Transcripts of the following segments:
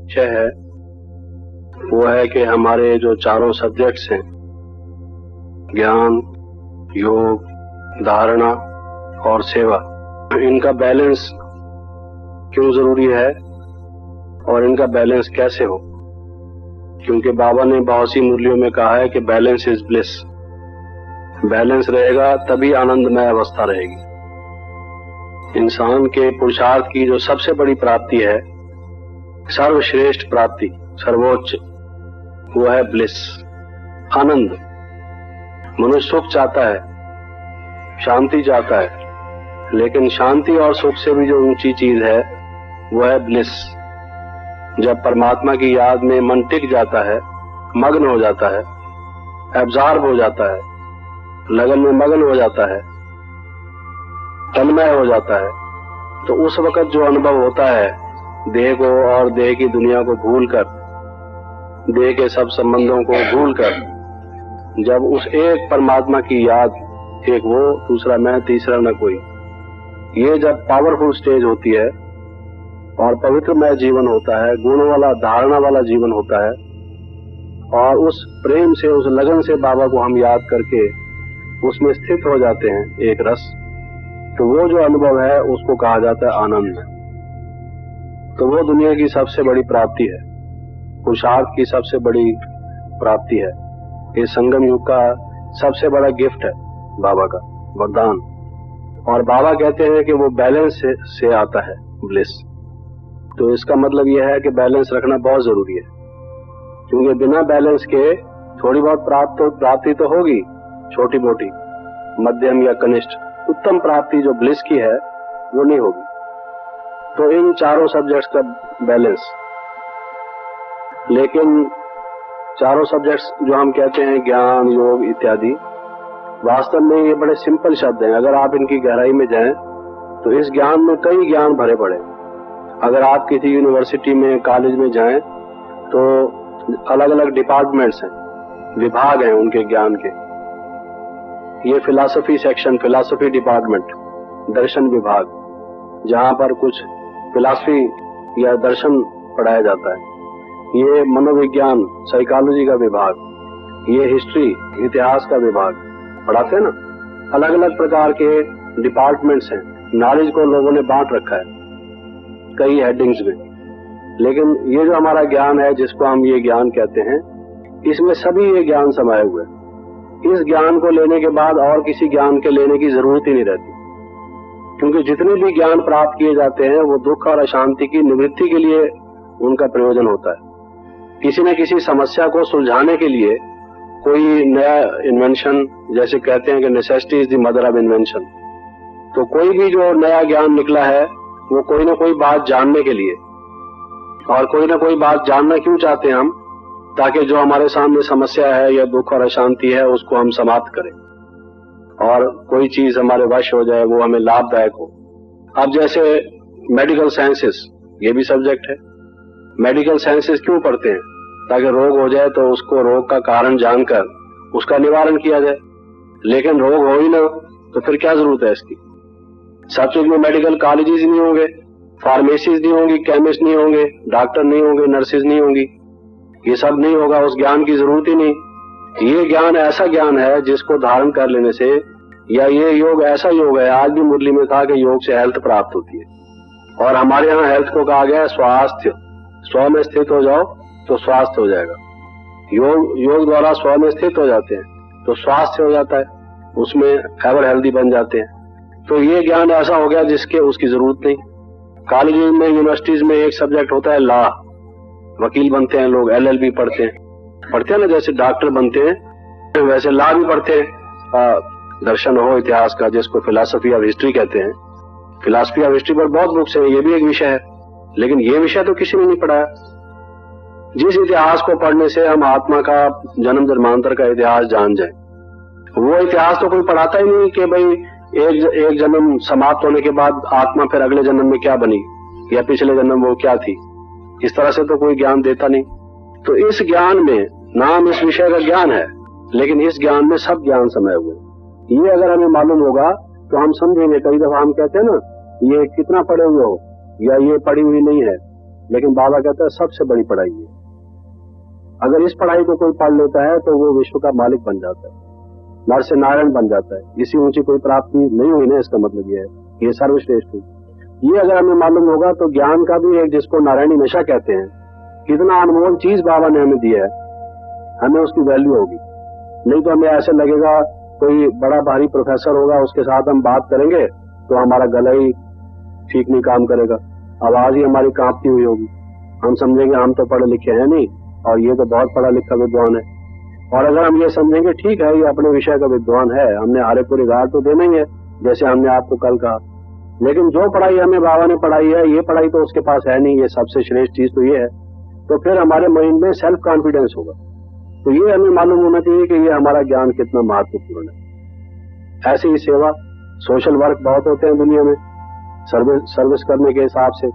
विषय है वो है कि हमारे जो चारों सब्जेक्ट्स हैं, ज्ञान, योग, धारणा और सेवा, इनका बैलेंस क्यों जरूरी है और इनका बैलेंस कैसे हो। क्योंकि बाबा ने बहुत सी मुरलियों में कहा है कि बैलेंस इज ब्लिस। बैलेंस रहेगा तभी आनंदमय अवस्था रहेगी। इंसान के पुरुषार्थ की जो सबसे बड़ी प्राप्ति है, सर्वश्रेष्ठ प्राप्ति, सर्वोच्च, वो है ब्लिस, आनंद। मनुष्य सुख चाहता है, शांति चाहता है, लेकिन शांति और सुख से भी जो ऊंची चीज है वो है ब्लिस। जब परमात्मा की याद में मन टिक जाता है, मग्न हो जाता है, एब्जॉर्ब हो जाता है, लगन में मग्न हो जाता है, तन्मय हो जाता है, तो उस वक्त जो अनुभव होता है, देह को और देह की दुनिया को भूलकर, देह के सब संबंधों को भूलकर, जब उस एक परमात्मा की याद, एक वो, दूसरा मैं, तीसरा न कोई, ये जब पावरफुल स्टेज होती है और पवित्रमय जीवन होता है, गुण वाला, धारणा वाला जीवन होता है, और उस प्रेम से, उस लगन से बाबा को हम याद करके उसमें स्थित हो जाते हैं, एक रस, तो वो जो अनुभव है उसको कहा जाता है आनंद। तो वो दुनिया की सबसे बड़ी प्राप्ति है, पुरुषार्थ की सबसे बड़ी प्राप्ति है। ये संगम युग का सबसे बड़ा गिफ्ट है बाबा का, वरदान। और बाबा कहते हैं कि वो बैलेंस से आता है ब्लिस। तो इसका मतलब यह है कि बैलेंस रखना बहुत जरूरी है, क्योंकि बिना बैलेंस के थोड़ी बहुत प्राप्ति तो होगी, छोटी मोटी, मध्यम या कनिष्ठ, उत्तम प्राप्ति जो ब्लिस की है वो नहीं होगी। तो इन चारों सब्जेक्ट्स का बैलेंस, लेकिन चारों सब्जेक्ट्स जो हम कहते हैं, ज्ञान, योग इत्यादि, वास्तव में ये बड़े सिंपल शब्द हैं। अगर आप इनकी गहराई में जाएं तो इस ज्ञान में कई ज्ञान भरे पड़े। अगर आप किसी यूनिवर्सिटी में, कॉलेज में जाएं तो अलग अलग डिपार्टमेंट्स हैं, विभाग हैं उनके ज्ञान के। ये फिलॉसफी सेक्शन, फिलॉसफी डिपार्टमेंट, दर्शन विभाग, जहां पर कुछ फिलॉसफी या दर्शन पढ़ाया जाता है। ये मनोविज्ञान, साइकोलॉजी का विभाग, ये हिस्ट्री, इतिहास का विभाग पढ़ाते हैं ना। अलग अलग प्रकार के डिपार्टमेंट्स हैं, नॉलेज को लोगों ने बांट रखा है कई हेडिंग्स में। लेकिन ये जो हमारा ज्ञान है, जिसको हम ये ज्ञान कहते हैं, इसमें सभी ये ज्ञान समाये हुए। इस ज्ञान को लेने के बाद और किसी ज्ञान के लेने की जरूरत ही नहीं रहती, क्योंकि जितने भी ज्ञान प्राप्त किए जाते हैं वो दुख और अशांति की निवृत्ति के लिए उनका प्रयोजन होता है। किसी न किसी समस्या को सुलझाने के लिए कोई नया इन्वेंशन, जैसे कहते हैं कि necessity is the mother of invention, तो कोई भी जो नया ज्ञान निकला है वो कोई ना कोई बात जानने के लिए, और कोई ना कोई बात जानना क्यों चाहते हैं हम, ताकि जो हमारे सामने समस्या है या दुख और अशांति है उसको हम समाप्त करें और कोई चीज हमारे वश हो जाए, वो हमें लाभदायक हो। अब जैसे मेडिकल साइंसेस, ये भी सब्जेक्ट है। मेडिकल साइंसेस क्यों पढ़ते हैं? ताकि रोग हो जाए तो उसको, रोग का कारण जानकर उसका निवारण किया जाए। लेकिन रोग हो ही ना तो फिर क्या जरूरत है इसकी? सब चीज में मेडिकल कॉलेजेस नहीं होंगे, फार्मेसीज नहीं होंगी, केमिस्ट नहीं होंगे, डॉक्टर नहीं होंगे, नर्सेज नहीं होंगी, ये सब नहीं होगा, उस ज्ञान की जरूरत ही नहीं। ये ज्ञान ऐसा ज्ञान है जिसको धारण कर लेने से, या ये योग ऐसा योग है, आज भी मुरली में था कि योग से हेल्थ प्राप्त होती है। और हमारे यहाँ हेल्थ को कहा गया है स्वास्थ्य। स्व में स्थित हो जाओ तो स्वास्थ्य हो जाएगा। योग द्वारा स्व में स्थित हो जाते हैं तो स्वास्थ्य हो जाता है, उसमें एवर हेल्दी बन जाते हैं। तो ये ज्ञान ऐसा हो गया जिसके उसकी जरूरत नहीं। कॉलेज में, यूनिवर्सिटीज में एक सब्जेक्ट होता है लॉ, वकील बनते हैं लोग, LLB पढ़ते हैं ना, जैसे डॉक्टर बनते हैं वैसे लॉ भी पढ़ते हैं। दर्शन हो, इतिहास का, जिसको फिलॉसफी ऑफ हिस्ट्री कहते हैं। फिलॉसफी ऑफ हिस्ट्री पर बहुत बुक्स है, ये भी एक विषय है, लेकिन ये विषय तो किसी ने नहीं पढ़ाया। जिस इतिहास को पढ़ने से हम आत्मा का जन्म जन्मांतर का इतिहास जान जाए, वो इतिहास तो कोई पढ़ाता ही नहीं कि भाई एक जन्म समाप्त होने के बाद आत्मा फिर अगले जन्म में क्या बनी, या पिछले जन्म वो क्या थी। इस तरह से तो कोई ज्ञान देता नहीं। तो इस ज्ञान में, नाम इस विषय का ज्ञान है, लेकिन इस ज्ञान में सब ज्ञान समाये हुए। ये अगर हमें मालूम होगा तो हम समझेंगे। कई दफा हम कहते हैं ना, ये कितना पढ़े हुए हो, या ये पढ़ी हुई नहीं है, लेकिन बाबा कहता है सबसे बड़ी पढ़ाई है। अगर इस पढ़ाई को कोई पढ़ लेता है तो वो विश्व का मालिक बन जाता है, नर से नारायण बन जाता है। इसी ऊंची कोई प्राप्ति नहीं हुई ना, इसका मतलब ये है ये सर्वश्रेष्ठ हुई। ये अगर हमें मालूम होगा तो ज्ञान का भी एक, जिसको नारायणी नशा कहते हैं, कितना अनमोल चीज बाबा ने हमें दिया है, हमें उसकी वैल्यू होगी। नहीं तो हमें ऐसे लगेगा कोई बड़ा भारी प्रोफेसर होगा, उसके साथ हम बात करेंगे तो हमारा गला ही ठीक नहीं काम करेगा, आवाज ही हमारी कांपती हुई होगी, हम समझेंगे हम तो पढ़े लिखे हैं नहीं और ये तो बहुत पढ़ा लिखा विद्वान है। और अगर हम ये समझेंगे ठीक है ये अपने विषय का विद्वान है, हमने हारे पूरी गाड़ तो देना ही है, जैसे हमने आपको कल कहा, लेकिन जो पढ़ाई हमें बाबा ने पढ़ाई है ये पढ़ाई तो उसके पास है नहीं, ये सबसे श्रेष्ठ चीज तो ये है, तो फिर हमारे माइंड में सेल्फ कॉन्फिडेंस होगा। तो ये हमें मालूम होना चाहिए कि ये हमारा ज्ञान कितना महत्वपूर्ण है। ऐसे ही सेवा, सोशल वर्क बहुत होते हैं दुनिया में, सर्विस करने के हिसाब से,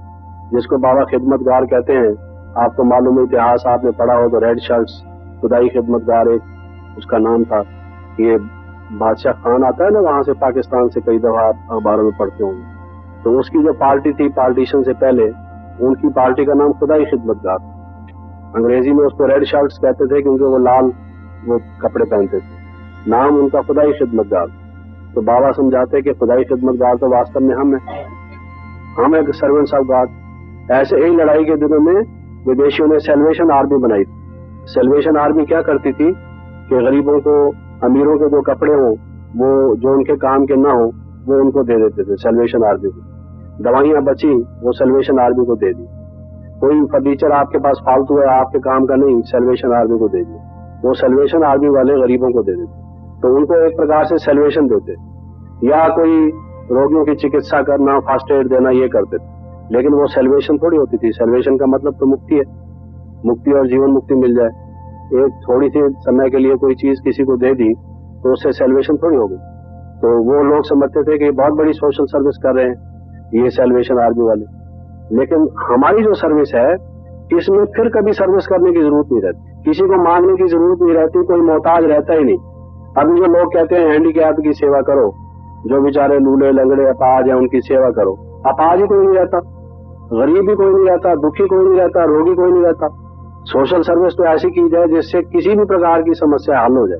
जिसको बाबा खिदमतगार कहते हैं। आपको मालूम है, इतिहास आपने पढ़ा हो तो रेड शर्ट्स खुदाई खिदमतगार एक उसका नाम था। ये बादशाह खान आता है ना वहां से, पाकिस्तान से, कई दफा आप अखबारों में पढ़ते होंगे। तो उसकी जो पार्टी थी पार्टीशन से पहले, उनकी पार्टी का नाम खुदाई खिदमतगार। अंग्रेजी में उसको रेड शर्ट्स कहते थे क्योंकि वो लाल वो कपड़े पहनते थे, नाम उनका खुदाई खिदमतगार। तो बाबा समझाते कि खुदाई खिदमतगार तो वास्तव में हम एक सर्वेंट्स ऑफ गॉड। ऐसे ही लड़ाई के दिनों में विदेशियों ने सैल्वेशन आर्मी बनाई थी। सैल्वेशन आर्मी क्या करती थी कि गरीबों को, अमीरों के जो कपड़े हो वो जो उनके काम के ना हो वो उनको दे देते थे सैल्वेशन आर्मी को। दवाइयां बची वो सैल्वेशन आर्मी को दे दी। कोई फर्नीचर आपके पास फालतू है, आपके काम का नहीं, सैल्वेशन आर्मी को दे दी। वो सैल्वेशन आर्मी वाले गरीबों को दे देते, तो उनको एक प्रकार से सैल्वेशन देते। या कोई रोगियों की चिकित्सा करना, फर्स्ट एड देना, ये करते थे। लेकिन वो सैल्वेशन थोड़ी होती थी। सैल्वेशन का मतलब तो मुक्ति है, मुक्ति और जीवन मुक्ति मिल जाए। एक थोड़ी सी समय के लिए कोई चीज किसी को दे दी तो उससे सैल्वेशन थोड़ी होगी। तो वो लोग समझते थे कि बहुत बड़ी सोशल सर्विस कर रहे हैं ये सैल्वेशन आर्मी वाले। लेकिन हमारी जो सर्विस है इसमें फिर कभी सर्विस करने की जरूरत नहीं रहती, किसी को मांगने की जरूरत नहीं रहती, कोई मोहताज रहता ही नहीं। अभी जो लोग कहते हैं हैंडीकैप की सेवा करो, जो बेचारे लूले लंगड़े अपाहज हैं उनकी सेवा करो, अपाहज ही कोई नहीं रहता, गरीब भी कोई नहीं रहता, दुखी कोई नहीं रहता, रोगी कोई नहीं रहता। सोशल सर्विस तो ऐसी की जाए जिससे किसी भी प्रकार की समस्या हल हो जाए।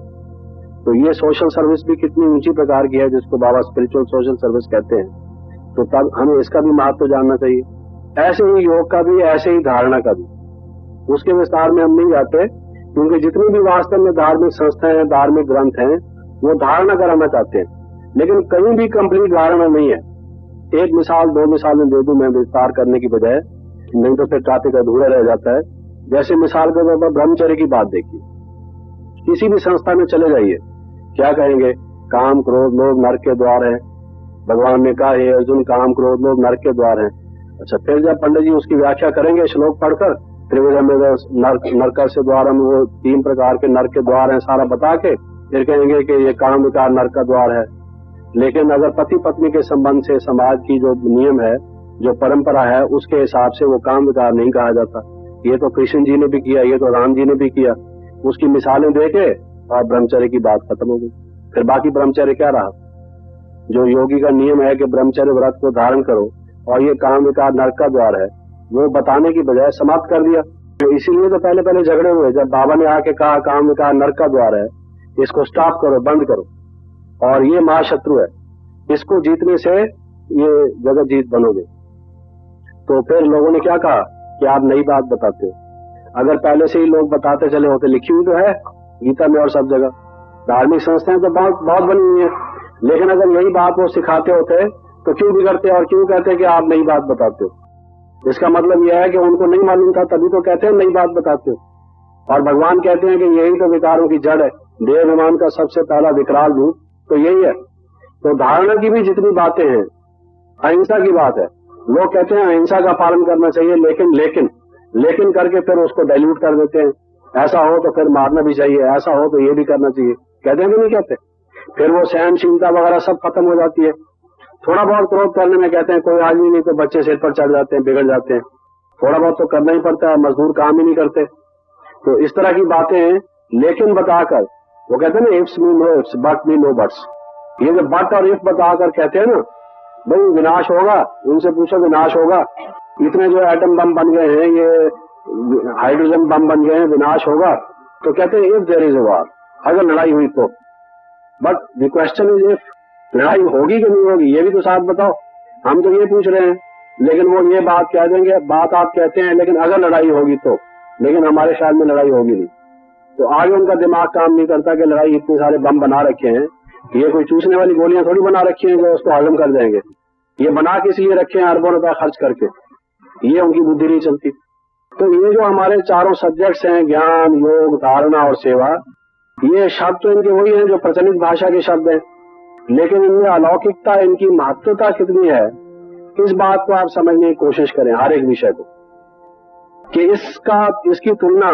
तो ये सोशल सर्विस भी कितनी ऊंची प्रकार की है, जिसको बाबा स्पिरिचुअल सोशल सर्विस कहते हैं। तो तब हमें इसका भी महत्व जानना चाहिए। ऐसे ही योग का भी, ऐसे ही धारणा का भी। उसके विस्तार में हम नहीं जाते, क्योंकि जितनी भी वास्तव में धार्मिक संस्थाएं हैं, धार्मिक ग्रंथ हैं, वो धारणा कराना चाहते हैं, लेकिन कहीं भी कंप्लीट धारणा नहीं है। एक मिसाल, दो मिसालें दे दूं मैं विस्तार करने की बजाय, नहीं तो फिर टॉपिक अधूरा रह जाता है। जैसे मिसाल के तौर पर ब्रह्मचर्य की बात देखिए, किसी भी संस्था में चले जाइए, क्या कहेंगे? काम क्रोध लोभ नरक के द्वार है। भगवान ने कहा हे अर्जुन, काम क्रोध लोभ नरक के द्वार है। अच्छा, फिर जब पंडित जी उसकी व्याख्या करेंगे श्लोक पढ़कर, त्रिविधम नरक से द्वार, हम वो 3 प्रकार के नरक के द्वार हैं सारा बता के फिर कहेंगे कि ये काम विकार नरक का द्वार है। लेकिन अगर पति पत्नी के संबंध से समाज की जो नियम है, जो परंपरा है, उसके हिसाब से वो काम विकार नहीं कहा जाता। ये तो कृष्ण जी ने भी किया, ये तो राम जी ने भी किया। उसकी मिसालें देके और ब्रह्मचर्य की बात खत्म हो गई। फिर बाकी ब्रह्मचर्य क्या रहा? जो योगी का नियम है कि ब्रह्मचर्य व्रत को धारण करो और ये काम विकार नरक का द्वार है, वो बताने की बजाय समाप्त कर दिया। तो इसीलिए तो पहले झगड़े हुए, जब बाबा ने आके कहा काम विकार नरक का द्वार है, इसको स्टॉप करो, बंद करो, और ये महाशत्रु है, इसको जीतने से ये जगत जीत बनोगे। तो फिर लोगों ने क्या कहा कि आप नई बात बताते हो। अगर पहले से ही लोग बताते चले होते, लिखी हुई तो है गीता में और सब जगह, धार्मिक संस्थाएं तो बहुत बनी हुई है, लेकिन अगर यही बात वो सिखाते होते तो क्यों बिगड़ते और क्यों कहते कि आप नई बात बताते हो? इसका मतलब यह है कि उनको नहीं मालूम था, तभी तो कहते हैं नई बात बताते हो। और भगवान कहते हैं कि यही तो विकारों की जड़ है, देह अभिमान का सबसे पहला विकराल रूप तो यही है। तो धारणा की भी जितनी बातें हैं, अहिंसा की बात है। लोग कहते हैं अहिंसा का पालन करना चाहिए, लेकिन करके फिर उसको डाइल्यूट कर देते हैं। ऐसा हो तो फिर मारना भी चाहिए, ऐसा हो तो ये भी करना चाहिए, कहते हैं कि नहीं कहते? फिर वो सहनशीलता वगैरह सब खत्म हो जाती है। थोड़ा बहुत क्रोध करने में कहते हैं कोई आदमी नहीं तो बच्चे सिर पर चढ़ जाते हैं, बिगड़ जाते हैं। थोड़ा बहुत तो करना ही पड़ता है, मजदूर काम ही नहीं करते। तो इस तरह की बातें लेकिन बताकर, वो कहते हैं ना ifs mean no ifs, but mean no buts. ये जो बट और इफ बताकर कहते हैं ना, भाई विनाश होगा, उनसे पूछो विनाश होगा, इतने जो एटम बम बन गए हैं, ये हाइड्रोजन बम बन गए हैं, विनाश होगा? तो कहते हैं if there is a war, अगर लड़ाई हुई तो। But the question is if लड़ाई होगी कि नहीं होगी, ये भी तो साथ बताओ। हम तो ये पूछ रहे हैं, लेकिन वो ये बात कह देंगे, बात आप कहते हैं लेकिन अगर लड़ाई होगी तो, लेकिन हमारे ख्याल में लड़ाई होगी नहीं। तो आगे उनका दिमाग काम नहीं करता कि लड़ाई इतने सारे बम बना रखे हैं, ये कोई चूसने वाली गोलियां थोड़ी बना रखी हैं जो उसको हजम कर देंगे, ये बना किस लिए रखे हैं अरबों रुपया खर्च करके, ये उनकी बुद्धि नहीं चलती। तो ये जो हमारे चारों सब्जेक्ट्स हैं, ज्ञान, योग, धारणा और सेवा, ये शब्द तो इनके वही हैं जो प्रचलित भाषा के शब्द हैं, लेकिन इनमें अलौकिकता, इनकी महत्वता कितनी है, इस बात को आप समझने की कोशिश करें हर एक विषय को, कि इसकी तुलना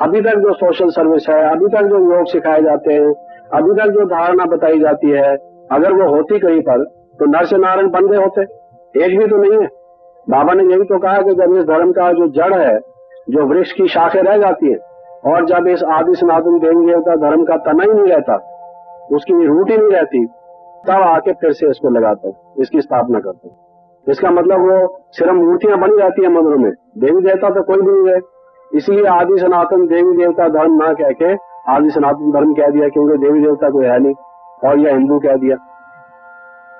अभी तक जो सोशल सर्विस है, अभी तक जो योग सिखाए जाते हैं, अभी तक जो धारणा बताई जाती है, अगर वो होती कहीं पर तो नर से नारायण बन गए होते, एक भी तो नहीं है। बाबा ने यही तो कहा कि जब इस धर्म का जो जड़ है, जो वृक्ष की शाखें रह जाती है, और जब इस आदि सनातन देवी देवता धर्म का तना ही नहीं रहता, उसकी रूट ही नहीं रहती, तब आके फिर से इसको लगाता है, इसकी स्थापना करता है। इसका मतलब वो सिर्फ मूर्तियां बनी रहती है मंदिरों में, देवी देवता तो कोई भी नहीं है। इसलिए आदि सनातन देवी देवता धर्म ना कह के आदि सनातन धर्म कह दिया, क्योंकि देवी देवता कोई है नहीं, और यह हिंदू कह दिया।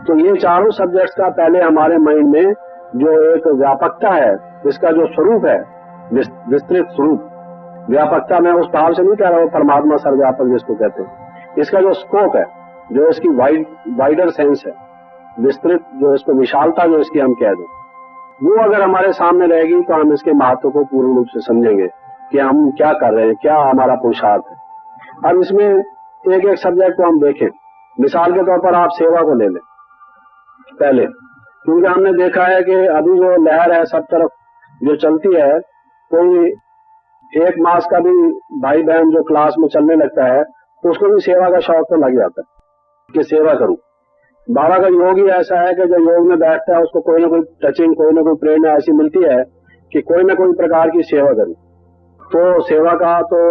तो ये चारों सब्जेक्ट्स का पहले हमारे माइंड में जो एक व्यापकता है, इसका जो स्वरूप है, विस्तृत स्वरूप, व्यापकता मैं उस भाव से नहीं कह रहा हूं परमात्मा सर्वव्यापक जिसको कहते हैं, इसका जो स्कोप है, जो इसकी वाइडर सेंस है, विस्तृत जो इसको विशालता जो इसकी हम कह दें, वो अगर हमारे सामने रहेगी तो हम इसके महत्व को पूर्ण रूप से समझेंगे कि हम क्या कर रहे हैं, क्या हमारा पुरुषार्थ है। अब इसमें एक एक सब्जेक्ट को हम देखें। मिसाल के तौर पर आप सेवा को ले लें पहले, क्योंकि हमने देखा है कि अभी जो लहर है सब तरफ जो चलती है, कोई 1 मास का भी भाई बहन जो क्लास में चलने लगता है तो उसको भी सेवा का शौक तो लग जाता है कि सेवा करूं। बाबा का योग ही ऐसा है कि जो योग में बैठता है उसको कोई ना कोई टचिंग, कोई ना कोई प्रेरणा ऐसी मिलती है कि कोई ना कोई प्रकार की सेवा करूं। तो सेवा का तो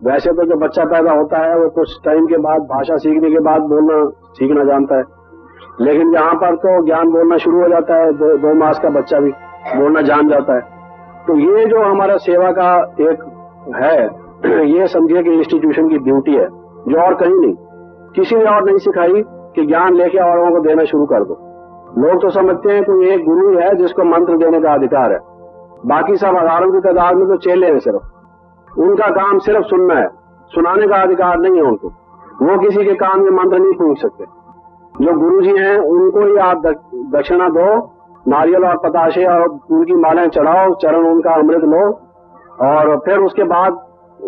वैसे तो जो बच्चा पैदा होता है वो कुछ टाइम के बाद, भाषा सीखने के बाद बोलना सीखना जानता है, लेकिन यहाँ पर तो ज्ञान बोलना शुरू हो जाता है, 2 मास का बच्चा भी बोलना जान जाता है। तो ये जो हमारा सेवा का एक है, ये समझिए कि इंस्टीट्यूशन की ड्यूटी है, जो और कहीं नहीं, किसी ने और नहीं सिखाई कि ज्ञान लेके औरों को देना शुरू कर दो। लोग तो समझते हैं कि एक गुरु है जिसको मंत्र देने का अधिकार है, बाकी सब हजारों की तादाद में तो चेले हैं, सिर्फ उनका काम सिर्फ सुनना है, सुनाने का अधिकार नहीं है उनको, वो किसी के कान में मंत्र नहीं पूछ सकते। जो गुरु जी हैं उनको ही आप दक्षिणा दो, नारियल और पताशे और उनकी मालाएं चढ़ाओ, चरण उनका अमृत लो, और फिर उसके बाद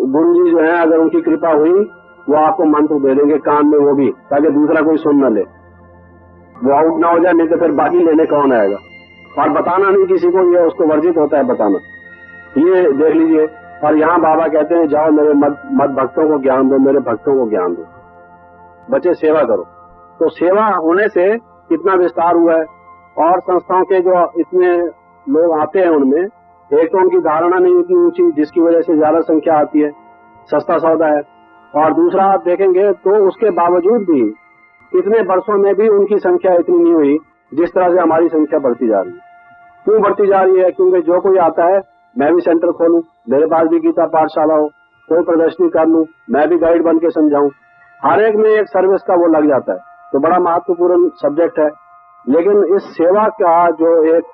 गुरु जी जो है अगर उनकी कृपा हुई वो आपको मंत्र दे देंगे कान में, वो भी ताकि दूसरा कोई सुन न ले, वो आउट ना हो जाए, नहीं तो फिर बाकी लेने कौन आएगा। और बताना नहीं किसी को, ये उसको वर्जित होता है बताना, ये देख लीजिए। और यहाँ बाबा कहते हैं जाओ मेरे मत भक्तों को ज्ञान दो, मेरे भक्तों को ज्ञान दो, बच्चे सेवा करो। तो सेवा होने से कितना विस्तार हुआ है, और संस्थाओं के जो इतने लोग आते हैं उनमें एक तो उनकी धारणा नहीं इतनी ऊंची, जिसकी वजह से ज्यादा संख्या आती है, सस्ता सौदा है। और दूसरा आप देखेंगे तो उसके बावजूद भी इतने वर्षों में भी उनकी संख्या इतनी नहीं हुई जिस तरह से हमारी संख्या बढ़ती जा रही है। क्यों बढ़ती जा रही है? क्योंकि जो कोई आता है, मैं भी सेंटर खोलूं, मेरे पास भी गीता पाठशाला हो, कोई प्रदर्शनी कर लूं, मैं भी गाइड बन के समझाऊं, हर एक में एक सर्विस का वो लग जाता है, तो बड़ा महत्वपूर्ण सब्जेक्ट है। लेकिन इस सेवा का जो एक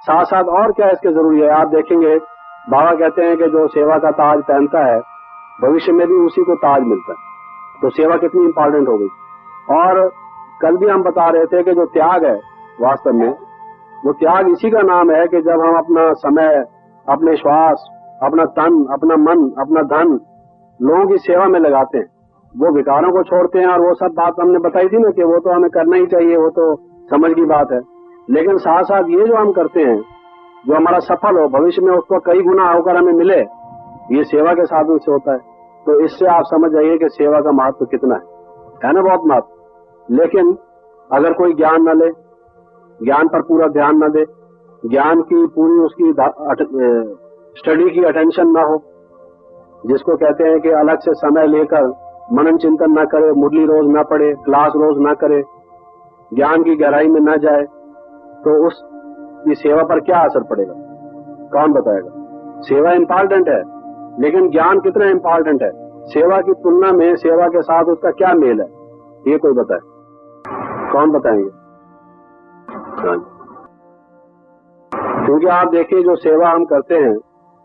साथ साथ और क्या इसके जरूरी है, आप देखेंगे बाबा कहते हैं कि जो सेवा का ताज पहनता है भविष्य में भी उसी को ताज मिलता है। तो सेवा कितनी इंपॉर्टेंट हो गई। और कल भी हम बता रहे थे कि जो त्याग है वास्तव में, वो त्याग इसी का नाम है कि जब हम अपना समय, अपने श्वास, अपना तन, अपना मन, अपना धन लोगों की सेवा में लगाते हैं, वो विकारों को छोड़ते हैं। और वो सब बात हमने बताई थी ना कि वो तो हमें करना ही चाहिए, वो तो समझ की बात है। लेकिन साथ साथ ये जो हम करते हैं, जो हमारा सफल हो, भविष्य में उसको कई गुना होकर हमें मिले, ये सेवा के साधन से होता है। तो इससे आप समझ जाइए कि सेवा का महत्व कितना है ना, बहुत महत्व। लेकिन अगर कोई ज्ञान न ले, ज्ञान पर पूरा ध्यान न दे, ज्ञान की पूरी उसकी स्टडी की अटेंशन ना हो, जिसको कहते हैं कि अलग से समय लेकर मनन चिंतन ना करे, मुरली रोज ना पढ़े, क्लास रोज ना करे, ज्ञान की गहराई में ना जाए, तो उस ये सेवा पर क्या असर पड़ेगा, कौन बताएगा? सेवा इम्पोर्टेंट है, लेकिन ज्ञान कितना इम्पोर्टेंट है? सेवा की तुलना में सेवा के साथ उसका क्या मेल है, ये कोई बताए? कौन बताएंगे? क्योंकि आप देखिए, जो सेवा हम करते हैं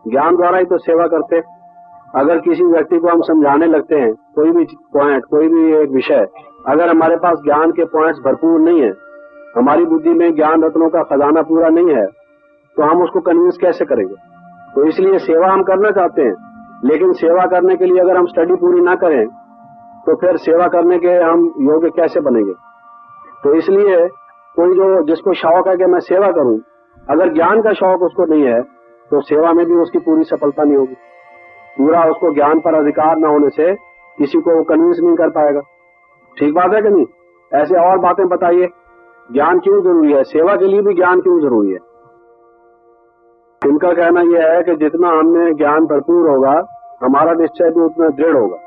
ज्ञान द्वारा ही तो सेवा करते हैं। अगर किसी व्यक्ति को हम समझाने लगते हैं कोई भी पॉइंट, कोई भी एक विषय, अगर हमारे पास ज्ञान के पॉइंट्स भरपूर नहीं है, हमारी बुद्धि में ज्ञान रत्नों का खजाना पूरा नहीं है, तो हम उसको कन्विंस कैसे करेंगे? तो इसलिए सेवा हम करना चाहते हैं, लेकिन सेवा करने के लिए अगर हम स्टडी पूरी ना करें तो फिर सेवा करने के हम योग्य कैसे बनेंगे? तो इसलिए कोई जो जिसको शौक है कि मैं सेवा करूं, अगर ज्ञान का शौक उसको नहीं है तो सेवा में भी उसकी पूरी सफलता नहीं होगी। पूरा उसको ज्ञान पर अधिकार न होने से किसी को कन्विंस नहीं कर पाएगा। ठीक बात है कि नहीं? ऐसे और बातें बताइए, ज्ञान क्यों जरूरी है, सेवा के लिए भी ज्ञान क्यों जरूरी है? इनका कहना यह है कि जितना हमने ज्ञान भरपूर होगा, हमारा निश्चय भी उतना दृढ़ होगा,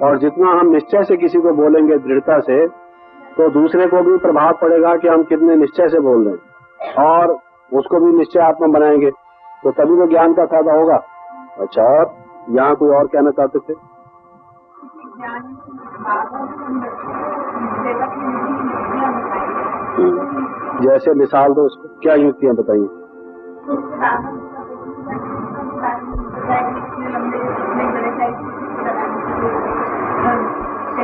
और जितना हम निश्चय से किसी को बोलेंगे दृढ़ता से, तो दूसरे को भी प्रभाव पड़ेगा कि हम कितने निश्चय से बोल रहे हैं, और उसको भी निश्चय आत्मा बनाएंगे, तो तभी तो ज्ञान का फायदा होगा। अच्छा, और यहाँ कोई और कहना चाहते थे? जैसे मिसाल दो, उसको क्या युक्तियां बताइए?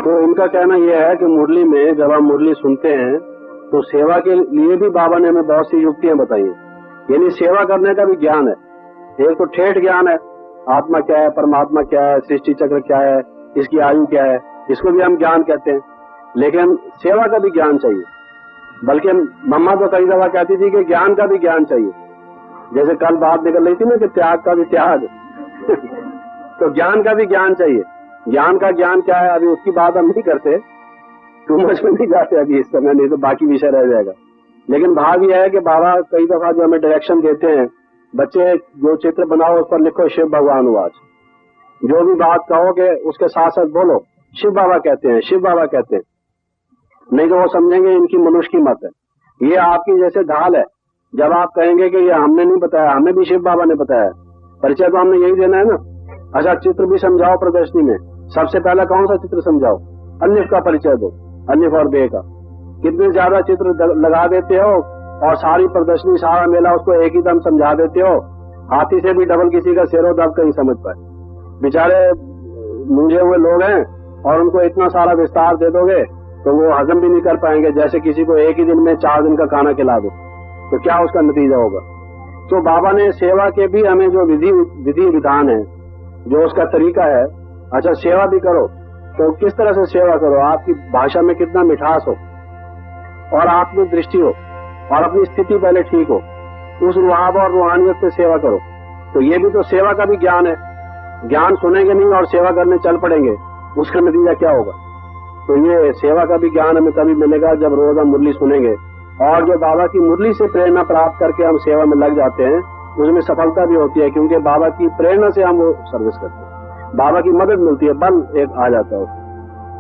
तो इनका कहना यह है कि मुरली में जब हम मुरली सुनते हैं तो सेवा के लिए भी बाबा ने हमें बहुत सी युक्तियां बताई हैं। यानी सेवा करने का भी ज्ञान है। एक तो ठेठ ज्ञान है, आत्मा क्या है, परमात्मा क्या है, सृष्टि चक्र क्या है, इसकी आयु क्या है, इसको भी हम ज्ञान कहते हैं। लेकिन सेवा का भी ज्ञान चाहिए, बल्कि मम्मा तो कई दफा कहती थी कि ज्ञान का भी ज्ञान चाहिए। जैसे कल बात निकल रही थी ना कि त्याग का भी त्याग तो ज्ञान का भी ज्ञान चाहिए। ज्ञान का ज्ञान क्या है, अभी उसकी बात हम नहीं करते, टू मच में नहीं जाते अभी इस समय, नहीं तो बाकी विषय रह जाएगा। लेकिन भाव यह है कि बाबा कई दफा जो हमें डायरेक्शन देते हैं, बच्चे जो चित्र बनाओ उस पर लिखो शिव भगवान वाच, जो भी बात कहोगे उसके साथ साथ बोलो शिव बाबा कहते हैं, शिव बाबा कहते हैं, नहीं तो वो समझेंगे इनकी मनुष्य की मत है। ये आपकी जैसे ढाल है, जब आप कहेंगे कि ये हमने नहीं बताया, हमें भी शिव बाबा ने बताया, परिचय तो हमने यही देना है ना। अच्छा, चित्र भी समझाओ प्रदर्शनी में, सबसे पहला कौन सा चित्र समझाओ? अन्य का परिचय दो, अन्य और बे का। कितने ज्यादा चित्र लगा देते हो और सारी प्रदर्शनी, सारा मेला उसको एक ही दम समझा देते हो। हाथी से भी डबल किसी का सिरो दब कहीं समझ पाए। बेचारे मूंझे हुए लोग हैं और उनको इतना सारा विस्तार दे दोगे तो वो हजम भी नहीं कर पाएंगे। जैसे किसी को एक ही दिन में 4 दिन का खाना खिला दो तो क्या उसका नतीजा होगा? तो बाबा ने सेवा के भी हमें जो विधि विधान है, जो उसका तरीका है, अच्छा सेवा भी करो तो किस तरह से सेवा करो, आपकी भाषा में कितना मिठास हो और आत्म दृष्टि हो और अपनी स्थिति पहले ठीक हो, उस रुहाब और रूहानियत से सेवा करो। तो ये भी तो सेवा का भी ज्ञान है। ज्ञान सुनेंगे नहीं और सेवा करने चल पड़ेंगे, उसका नतीजा क्या होगा? तो ये सेवा का भी ज्ञान हमें तभी मिलेगा जब रोज हम मुरली सुनेंगे, और जो बाबा की मुरली से प्रेरणा प्राप्त करके हम सेवा में लग जाते हैं, उसमें सफलता भी होती है, क्योंकि बाबा की प्रेरणा से हम वो सर्विस करते हैं, बाबा की मदद मिलती है, बल एक आ जाता है।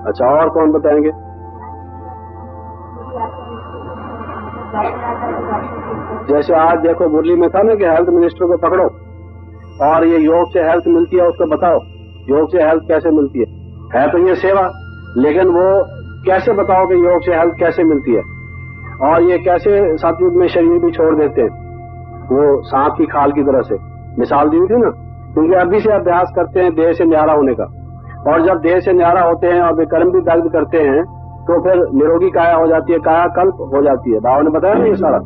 अच्छा, और कौन बताएंगे? जैसे आज देखो मुरली में था ना कि हेल्थ मिनिस्टर को पकड़ो और ये योग से हेल्थ मिलती है, उसको बताओ योग से हेल्थ कैसे मिलती है तो ये सेवा। लेकिन वो कैसे बताओ कि योग से हेल्थ कैसे मिलती है, और ये कैसे सतयुग में शरीर भी छोड़ देते हैं, वो सांप की खाल की तरह से मिसाल दी थी ना। क्योंकि अभी से अभ्यास करते हैं देह से न्यारा होने का, और जब देह से न्यारा होते हैं और विकर्म भी दग्ध करते हैं तो फिर निरोगी काया हो जाती है, काया कल्प हो जाती है। बाबा ने बताया ना ये सारा।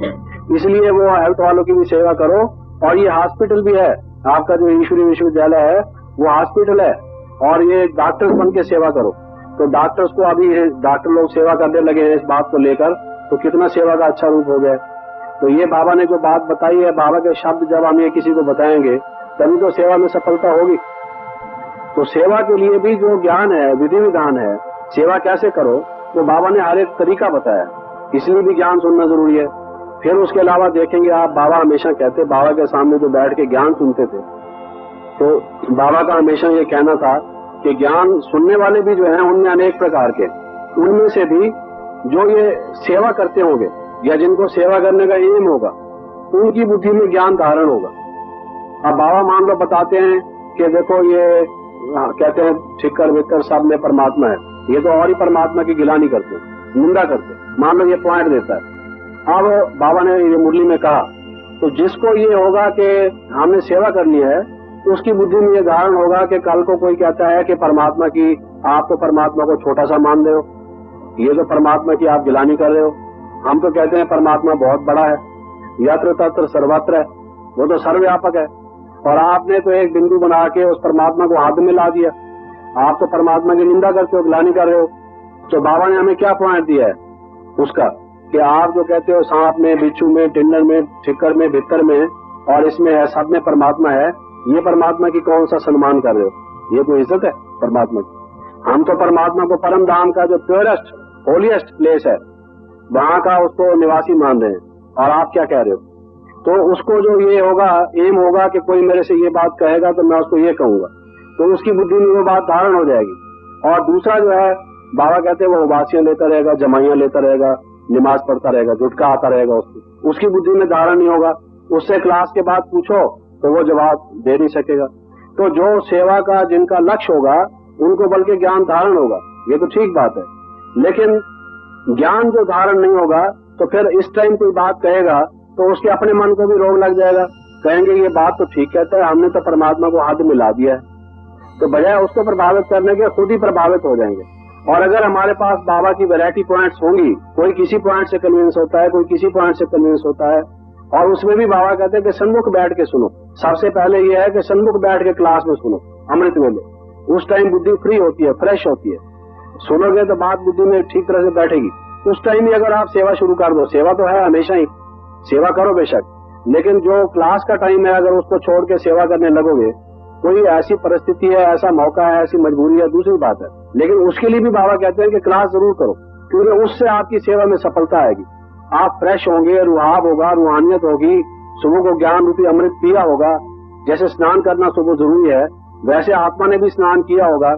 इसलिए वो हेल्थ वालों की भी सेवा करो। और ये हॉस्पिटल भी है, आपका जो ईश्वरी विश्वविद्यालय है वो हॉस्पिटल है, और ये डॉक्टर्स बन के सेवा करो। तो डॉक्टर्स को अभी डॉक्टर लोग सेवा करने लगे हैं इस बात को लेकर, तो कितना सेवा का अच्छा रूप हो गया। तो ये बाबा ने जो बात बताई है, बाबा के शब्द जब हम ये किसी को बताएंगे तभी तो सेवा में सफलता होगी। तो सेवा के लिए भी जो ज्ञान है, विधि विधान है, सेवा कैसे करो, तो बाबा ने हर एक तरीका बताया, इसलिए भी ज्ञान सुनना जरूरी है। फिर उसके अलावा देखेंगे आप, बाबा हमेशा कहते, बाबा के सामने जो बैठ के ज्ञान सुनते थे, तो बाबा का हमेशा ये कहना था कि ज्ञान सुनने वाले भी जो हैं उनमें अनेक प्रकार के, उनमें से भी जो ये सेवा करते होंगे, या जिनको सेवा करने का एम होगा, उनकी बुद्धि में ज्ञान धारण होगा। अब बाबा मान लो बताते हैं कि देखो ये कहते हैं ठिक्कर विक्कर सब में परमात्मा है, ये तो और ही परमात्मा की गिलानी करते, निंदा करते। मान लो ये पॉइंट देता है। अब बाबा ने ये मुरली में कहा, तो जिसको ये होगा कि हमने सेवा करनी है, उसकी बुद्धि में ये धारण होगा कि कल को कोई कहता है कि परमात्मा की, आप तो परमात्मा को छोटा सा मान रहे हो, ये तो परमात्मा की आप गिलानी कर रहे हो। हम तो कहते हैं परमात्मा बहुत बड़ा है, यत्र तत्र सर्वत्र है, वो तो सर्वव्यापक है, और आपने तो एक बिंदु बना के उस परमात्मा को हाथ में ला दिया। आप तो परमात्मा की निंदा करते हो, गिलानी कर रहे हो। तो बाबा ने हमें क्या पॉइंट दिया है उसका, कि आप जो कहते हो सांप में, बिच्छू में, टिंडर में, ठिक्कर में, भित्तर में और इसमें है, सब में परमात्मा है, ये परमात्मा की कौन सा सम्मान कर रहे हो? ये कोई इज्जत है परमात्मा की? हम तो परमात्मा को परम धाम का जो प्योरेस्ट होलीएस्ट प्लेस है, वहां का उसको निवासी मान रहे हैं, और आप क्या कह रहे हो? तो उसको जो ये होगा, एम होगा कि कोई मेरे से ये बात कहेगा तो मैं उसको ये कहूंगा, तो उसकी बुद्धि में वो बात धारण हो जाएगी। और दूसरा जो है, बाबा कहते हैं वो उबासियां लेता रहेगा, जमाइयां लेता रहेगा, नमाज पढ़ता रहेगा, झुटका आता रहेगा, उसकी बुद्धि में धारण नहीं होगा। उससे क्लास के बाद पूछो तो वो जवाब दे नहीं सकेगा। तो जो सेवा का जिनका लक्ष्य होगा, उनको बल्कि ज्ञान धारण होगा, ये तो ठीक बात है। लेकिन ज्ञान जो धारण नहीं होगा, तो फिर इस टाइम कोई बात कहेगा तो उसके अपने मन को भी रोग लग जाएगा, कहेंगे ये बात तो ठीक कहता है, हमने तो परमात्मा को हाथ मिला दिया है। तो बजाय उसको प्रभावित करने के खुद ही प्रभावित हो जाएंगे। और अगर हमारे पास बाबा की वैरायटी पॉइंट्स होंगी, कोई किसी पॉइंट से कन्विंस होता है, कोई किसी पॉइंट से कन्विंस होता है, और उसमें भी बाबा कहते हैं कि सन्मुख बैठ के सुनो। सबसे पहले ये है कि सन्मुख बैठ के क्लास में सुनो, अमृत वेले। उस टाइम बुद्धि फ्री होती है, फ्रेश होती है, सुनोगे तो बात बुद्धि में ठीक तरह से बैठेगी। उस टाइम ही अगर आप सेवा शुरू कर दो, सेवा तो है हमेशा ही, सेवा करो बेशक, लेकिन जो क्लास का टाइम है अगर उसको छोड़ के सेवा करने लगोगे, कोई ऐसी परिस्थिति है, ऐसा मौका है, ऐसी मजबूरी है, दूसरी बात है, लेकिन उसके लिए भी बाबा कहते हैं कि क्लास जरूर करो, क्योंकि उससे आपकी सेवा में सफलता आएगी। आप फ्रेश होंगे, रुहाब होगा, रूहानियत होगी, सुबह को ज्ञान रूपी अमृत पिया होगा। जैसे स्नान करना सुबह जरूरी है, वैसे आत्मा ने भी स्नान किया होगा,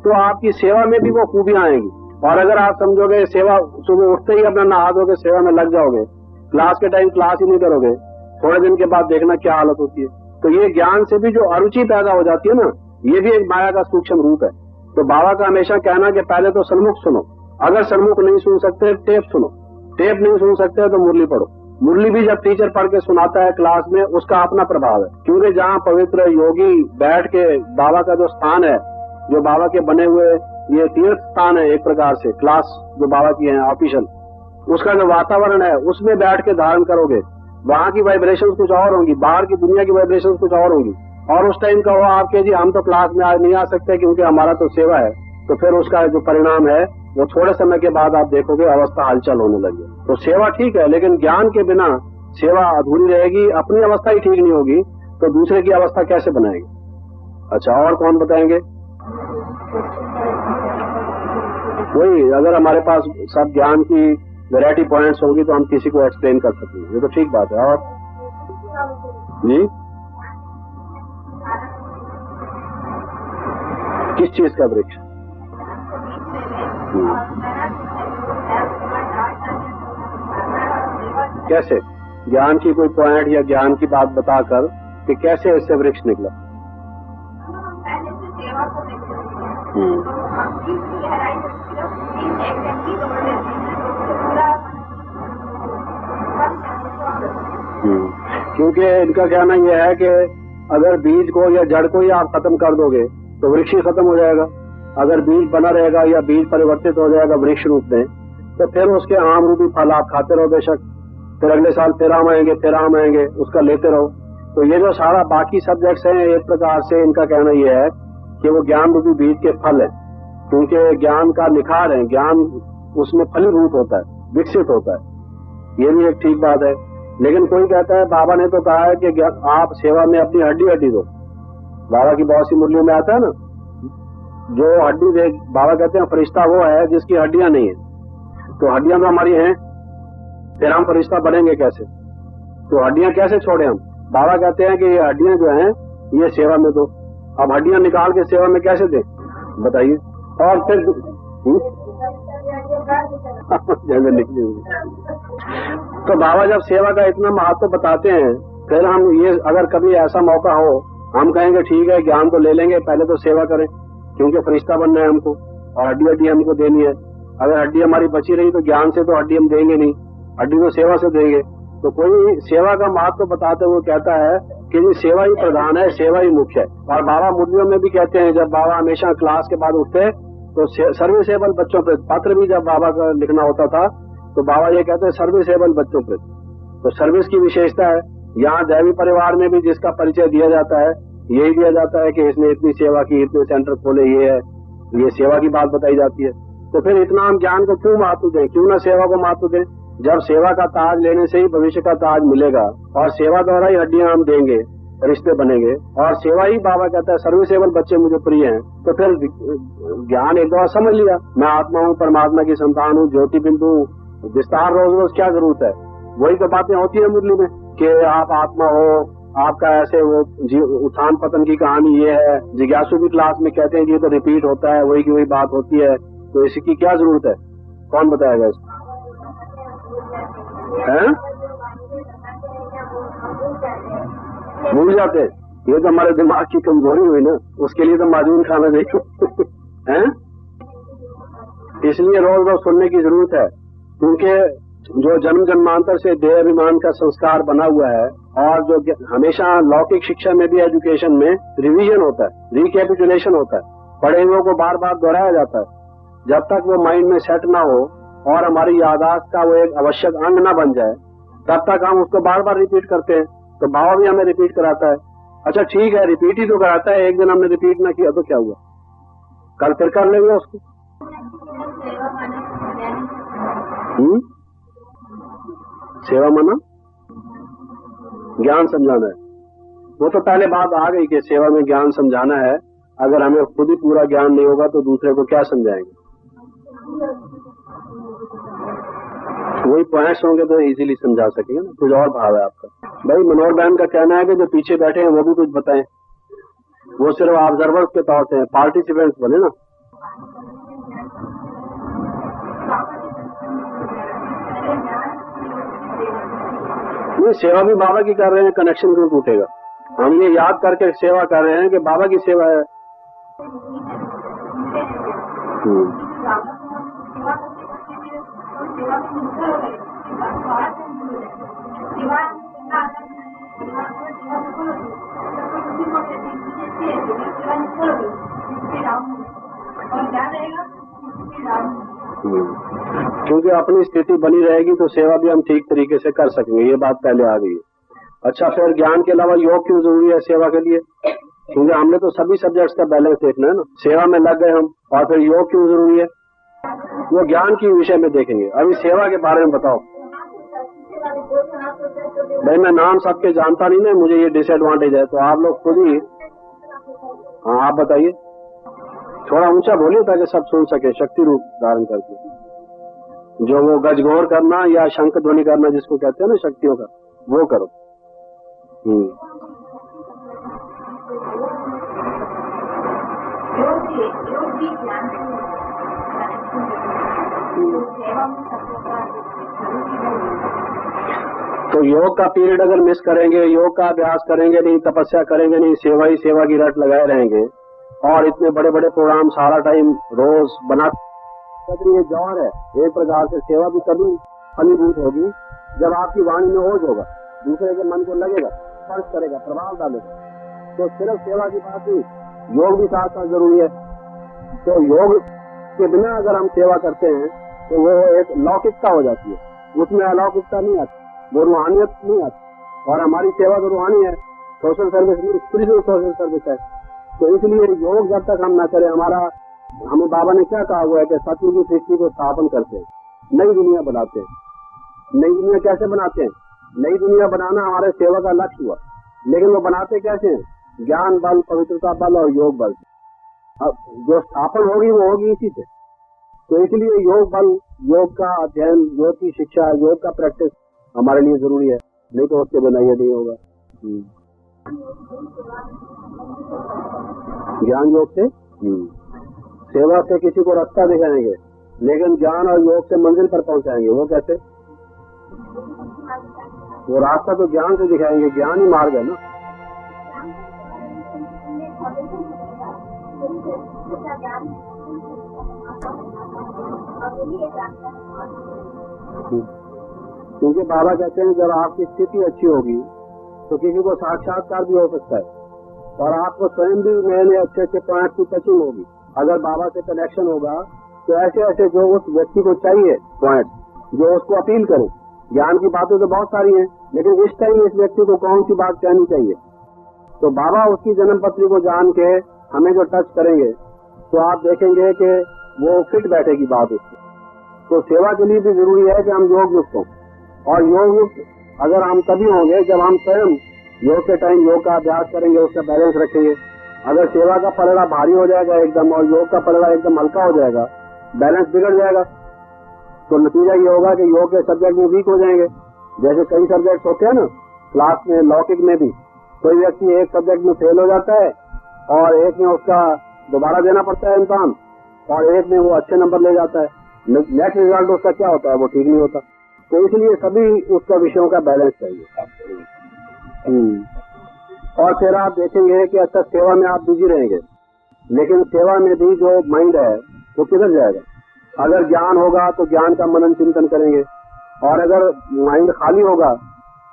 तो आपकी सेवा में भी वो खूबियां आएंगी। और अगर आप समझोगे सेवा सुबह उठते ही अपना नहा धो के सेवा में लग जाओगे, क्लास के टाइम क्लास ही नहीं करोगे, थोड़े दिन के बाद देखना क्या हालत होती है। तो ये ज्ञान से भी जो अरुचि पैदा हो जाती है ना, ये भी एक माया का सूक्ष्म रूप है। तो बाबा का हमेशा कहना कि पहले तो सन्मुख सुनो, अगर सन्मुख नहीं सुन सकते टेप सुनो, टेप नहीं सुन सकते तो मुरली पढ़ो। मुरली भी जब टीचर पढ़ के सुनाता है क्लास में, उसका अपना प्रभाव है, क्योंकि जहाँ पवित्र योगी बैठ के बाबा का जो स्थान है, जो बाबा के बने हुए ये तीर्थ स्थान है एक प्रकार से, क्लास जो बाबा की है ऑफिशियल, उसका जो वातावरण है उसमें बैठ के धारण करोगे, वहाँ की वाइब्रेशन कुछ और होंगी, बाहर की दुनिया की वाइब्रेशन कुछ और होंगी। और उस टाइम का वो आपके जी हम तो क्लास में आज नहीं आ सकते क्योंकि हमारा तो सेवा है, तो फिर उसका जो परिणाम है वो थोड़े समय के बाद आप देखोगे अवस्था हलचल होने लगी। तो सेवा ठीक है, लेकिन ज्ञान के बिना सेवा अधूरी रहेगी। अपनी अवस्था ही ठीक नहीं होगी तो दूसरे की अवस्था कैसे बनाएगी? अच्छा, और कौन बताएंगे? वही, अगर हमारे पास सब ज्ञान की वैरायटी पॉइंट्स होगी तो हम किसी को एक्सप्लेन कर सकेंगे, ये तो ठीक बात है। और जी, किस चीज का वृक्ष? कैसे? ज्ञान की कोई पॉइंट या ज्ञान की बात बताकर कि कैसे इससे वृक्ष निकला? क्योंकि इनका कहना यह है कि अगर बीज को या जड़ को ही आप खत्म कर दोगे तो वृक्ष ही खत्म हो जाएगा। अगर बीज बना रहेगा या बीज परिवर्तित हो जाएगा वृक्ष रूप में, तो फिर उसके आम रूपी फल आप खाते रहो बेशक, फिर अगले साल फिर आम आएंगे, फिर आम आएंगे, उसका लेते रहो। तो ये जो सारा बाकी सब्जेक्ट्स हैं, एक प्रकार से इनका कहना यह है कि वो ज्ञान रूपी बीज के फल है, क्योंकि ज्ञान का निखार है, ज्ञान उसमें फलीभूत होता है, विकसित होता है। ये भी एक ठीक बात है। लेकिन कोई कहता है बाबा ने तो कहा है कि आप सेवा में अपनी हड्डी हड्डी दो। बाबा की बहुत सी मुरलियों में आता है ना, जो हड्डी देख, बाबा कहते हैं फरिश्ता वो है जिसकी हड्डियां नहीं है। तो हड्डियां तो हमारी हैं, फिर हम फरिश्ता बनेंगे कैसे? तो हड्डियां कैसे छोड़े हम? बाबा कहते हैं कि ये हड्डियां जो हैं ये सेवा में दो। अब हड्डियां निकाल के सेवा में कैसे दें बताइए? और फिर जैसे निकली तो बाबा जब सेवा का इतना महत्व बताते हैं, फिर हम ये अगर कभी ऐसा मौका हो, हम कहेंगे ठीक है ज्ञान तो ले लेंगे, पहले तो सेवा करें, क्योंकि फरिश्ता बनना है हमको और हड्डी हड्डी हमको देनी है। अगर हड्डी हमारी बची रही तो ज्ञान से तो हड्डी हम देंगे नहीं, हड्डी तो सेवा से देंगे। तो कोई सेवा का महत्व बताते हुए कहता है कि ये सेवा ही प्रधान है, सेवा ही मुख्य है। और बाबा मुरलियों में भी कहते हैं, जब बाबा हमेशा क्लास के बाद उठते तो सर्विसेबल बच्चों पर पत्र भी जब बाबा का लिखना होता था तो बाबा ये कहते हैं सर्विसेबल बच्चों पर। तो सर्विस की विशेषता है। यहाँ दैवी परिवार में भी जिसका परिचय दिया जाता है यही दिया जाता है कि इसने इतनी सेवा की, इतने सेंटर खोले, ये है, ये सेवा की बात बताई जाती है। तो फिर इतना हम ज्ञान को क्यों महत्व दें, क्यों ना सेवा को महत्व दें, जब सेवा का ताज लेने से ही भविष्य का ताज मिलेगा और सेवा द्वारा ही हड्डियां हम देंगे, रिश्ते बनेंगे और सेवा ही बाबा कहता है सर्विसेबल बच्चे मुझे प्रिय हैं। तो फिर ज्ञान एक दफा समझ लिया, मैं आत्मा हूँ, परमात्मा की संतान हूँ, ज्योति बिंदु, विस्तार रोज रोज क्या जरूरत है। वही तो बातें होती है मुरली में कि आप आत्मा हो, आपका ऐसे वो उत्थान पतन की कहानी ये है। जिज्ञासु भी क्लास में कहते हैं कि ये तो रिपीट होता है, वही की वही बात होती है, तो इसकी क्या जरूरत है, कौन बताएगा इसको? हैं? भूल जाते, ये तो हमारे दिमाग की कमजोरी हुई ना, उसके लिए तो माजून खाना चाहिए हैं? इसलिए रोज रोज सुनने की जरूरत है, क्योंकि जो जन्म जन्मांतर से देह अभिमान का संस्कार बना हुआ है और जो हमेशा लौकिक शिक्षा में भी, एजुकेशन में रिवीजन होता है, रिकैपिचुलेशन होता है, पढ़े हुए को बार बार दोहराया जाता है। जब तक वो माइंड में सेट ना हो और हमारी याददाश्त का वो एक आवश्यक अंग ना बन जाए, तब तक हम उसको बार बार रिपीट करते हैं। तो बाबा भी हमें रिपीट कराता है। अच्छा ठीक है, रिपीट ही तो कराता है, एक दिन हमने रिपीट ना किया तो क्या हुआ, कल फिर कर लेंगे उसको। सेवा माना ज्ञान समझाना है, वो तो पहले बात आ गई कि सेवा में ज्ञान समझाना है। अगर हमें खुद ही पूरा ज्ञान नहीं होगा तो दूसरे को क्या समझाएंगे। वही पॉइंट्स होंगे तो इजीली समझा सकेंगे ना। कुछ और भाव है आपका? भाई मनोहर बहन का कहना है कि जो पीछे बैठे हैं वो भी कुछ बताएं, वो सिर्फ ऑब्जर्वर्स के तौर से पार्टिसिपेंट्स बने ना। ये सेवा भी बाबा की कर रहे हैं, कनेक्शन क्यों टूटेगा? हम ये याद करके सेवा कर रहे हैं कि बाबा की सेवा है। क्योंकि अपनी स्थिति बनी रहेगी तो सेवा भी हम ठीक तरीके से कर सकेंगे, ये बात पहले आ गई है। अच्छा, फिर ज्ञान के अलावा योग क्यों जरूरी है सेवा के लिए? क्योंकि हमने तो सभी सब्जेक्ट्स का बैलेंस देखना है ना। सेवा में लग गए हम, और फिर योग क्यों जरूरी है वो ज्ञान के विषय में देखेंगे। अभी सेवा के बारे में बताओ भाई। मैं नाम सबके जानता नहीं ना, मुझे ये डिसएडवांटेज है, तो आप लोग खुद ही। हाँ आप बताइए, थोड़ा ऊंचा बोलिए ताकि सब सुन सके, शक्ति रूप धारण करके। जो वो गजगोर करना या शंख ध्वनि करना जिसको कहते हैं ना शक्तियों का, वो करो। तो योग का पीरियड अगर मिस करेंगे, योग का अभ्यास करेंगे नहीं, तपस्या करेंगे नहीं, सेवा ही सेवा की रट लगाए रहेंगे और इतने बड़े बड़े प्रोग्राम सारा टाइम रोज बना, ये जौहर है। एक प्रकार से सेवा भी तभी फलीभूत होगी जब आपकी वाणी में ओज होगा, दूसरे के मन को लगेगा, स्पर्श करेगा, प्रभाव डालेगा। तो सिर्फ सेवा की बात नहीं, योग भी साथ साथ जरूरी है। तो योग के बिना अगर हम सेवा करते हैं तो वो एक लौकिकता हो जाती है, उसमें अलौकिकता नहीं आती, वो रूहानियत नहीं आती। और हमारी सेवा तो रूहानी है, सोशल सर्विस नहीं, स्पिरिचुअल सोशल सर्विस है। तो इसलिए योग जब तक हम न करें, हमें बाबा ने क्या कहा हुआ है कि सत्य की सृष्टि को स्थापन करते हैं, नई दुनिया बनाते हैं। नई दुनिया कैसे बनाते हैं? नई दुनिया बनाना हमारे सेवा का लक्ष्य हुआ, लेकिन वो बनाते कैसे हैं? ज्ञान बल, पवित्रता बल और योग बल। अब जो स्थापन होगी वो होगी इसी से। तो इसलिए योग बल, योग का अध्ययन, योग की शिक्षा, योग का प्रैक्टिस हमारे लिए जरूरी है, नहीं तो उसके बिना ये नहीं होगा। ज्ञान योग से सेवा से किसी को रास्ता दिखाएंगे, लेकिन ज्ञान और योग से मंजिल पर पहुंचाएंगे। वो कैसे? वो रास्ता तो ज्ञान से दिखाएंगे, ज्ञान ही मार्ग है ना। क्योंकि बाबा कहते हैं जब आपकी स्थिति अच्छी होगी तो किसी को साक्षात्कार भी हो सकता है, और आपको स्वयं भी नए नए अच्छे अच्छे पॉइंट की टचिंग होगी। अगर बाबा से कनेक्शन होगा तो ऐसे ऐसे जो उस व्यक्ति को चाहिए पॉइंट, जो उसको अपील करे। ज्ञान की बातें तो बहुत सारी हैं, लेकिन इस टाइम इस व्यक्ति को कौन सी बात कहनी चाहिए, तो बाबा उसकी जन्म पत्री को जान के हमें जो टच करेंगे तो आप देखेंगे कि वो फिट बैठेगी बात उसकी। तो सेवा के लिए भी जरूरी है कि हम योग युक्त हों, और योग युक्त अगर हम तभी होंगे जब हम स्वयं योग के टाइम योग का अभ्यास करेंगे, उसका बैलेंस रखेंगे। अगर सेवा का पलड़ा भारी हो जाएगा एकदम और योग का पलड़ा एकदम हल्का हो जाएगा, बैलेंस बिगड़ जाएगा, तो नतीजा ये होगा कि योग के सब्जेक्ट में वीक हो जाएंगे। जैसे कई सब्जेक्ट होते हैं ना क्लास में, लौकिक में भी कोई व्यक्ति एक सब्जेक्ट में फेल हो जाता है और एक में उसका दोबारा देना पड़ता है इम्तिहान, और एक में वो अच्छे नंबर ले जाता है, नेक्स्ट रिजल्ट उसका क्या होता है, वो ठीक नहीं होता। तो इसलिए सभी उसका विषयों का बैलेंस चाहिए। और फिर आप देखेंगे कि अच्छा सेवा में आप बिजी रहेंगे, लेकिन सेवा में भी जो माइंड है वो किधर जाएगा। अगर ज्ञान होगा तो ज्ञान का मनन चिंतन करेंगे, और अगर माइंड खाली होगा,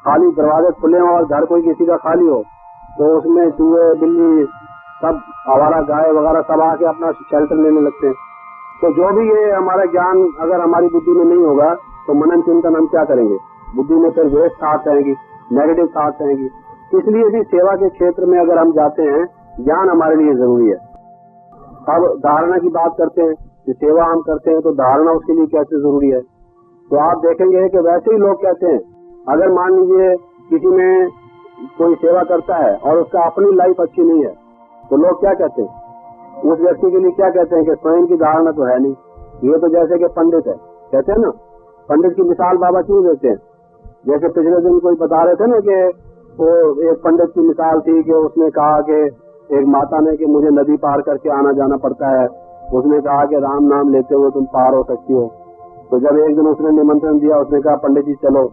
खाली दरवाजे खुले हों और घर कोई किसी का खाली हो, तो उसमें चूहे बिल्ली सब आवारा गाय वगैरह सब आके अपना शेल्टर लेने लगते हैं। तो जो भी ये हमारा ज्ञान अगर हमारी बुद्धि में नहीं होगा तो मनन चिंतन हम क्या करेंगे, बुद्धि में फिर वेस्ट थाट्स आएंगी, नेगेटिव थाट्स आएंगी। इसलिए भी सेवा के क्षेत्र में अगर हम जाते हैं, ज्ञान हमारे लिए जरूरी है। अब धारणा की बात करते हैं कि सेवा हम करते हैं तो धारणा उसके लिए कैसे जरूरी है। तो आप देखेंगे कि वैसे ही लोग कहते हैं, अगर मान लीजिए किसी में कोई सेवा करता है और उसका अपनी लाइफ अच्छी नहीं है, तो लोग क्या कहते हैं, उस व्यक्ति के लिए क्या कहते हैं कि स्वयं की धारणा तो है नहीं। ये तो जैसे कि पंडित है, कहते हैं ना, पंडित की मिसाल बाबा क्यों देते हैं। जैसे पिछले दिन कोई बता रहे थे ना कि वो एक पंडित की मिसाल थी कि उसने कहा कि एक माता ने कि मुझे नदी पार करके आना जाना पड़ता है, उसने कहा कि राम नाम लेते हुए तुम पार हो सकती हो। तो जब एक दिन उसने निमंत्रण दिया, उसने कहा पंडित जी चलो,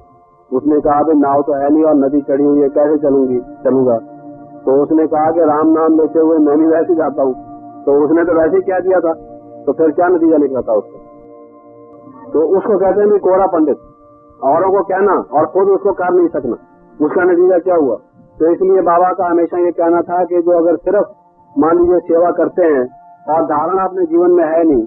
उसने कहा भाई नाव तो है नहीं और नदी चढ़ी हुई है, कैसे चलूंगा। तो उसने कहा कि राम नाम लेते हुए मैं भी वैसे जाता हूँ। तो उसने तो वैसे ही क्या दिया था, तो फिर क्या नतीजा निकला था उसको। तो उसको कहते हैं कोरा पंडित, औरों को कहना और खुद उसको कर नहीं सकना, उसका नतीजा क्या हुआ। तो इसलिए बाबा का हमेशा ये कहना था कि जो अगर सिर्फ मान लीजिए सेवा करते हैं और धारणा अपने जीवन में है नहीं,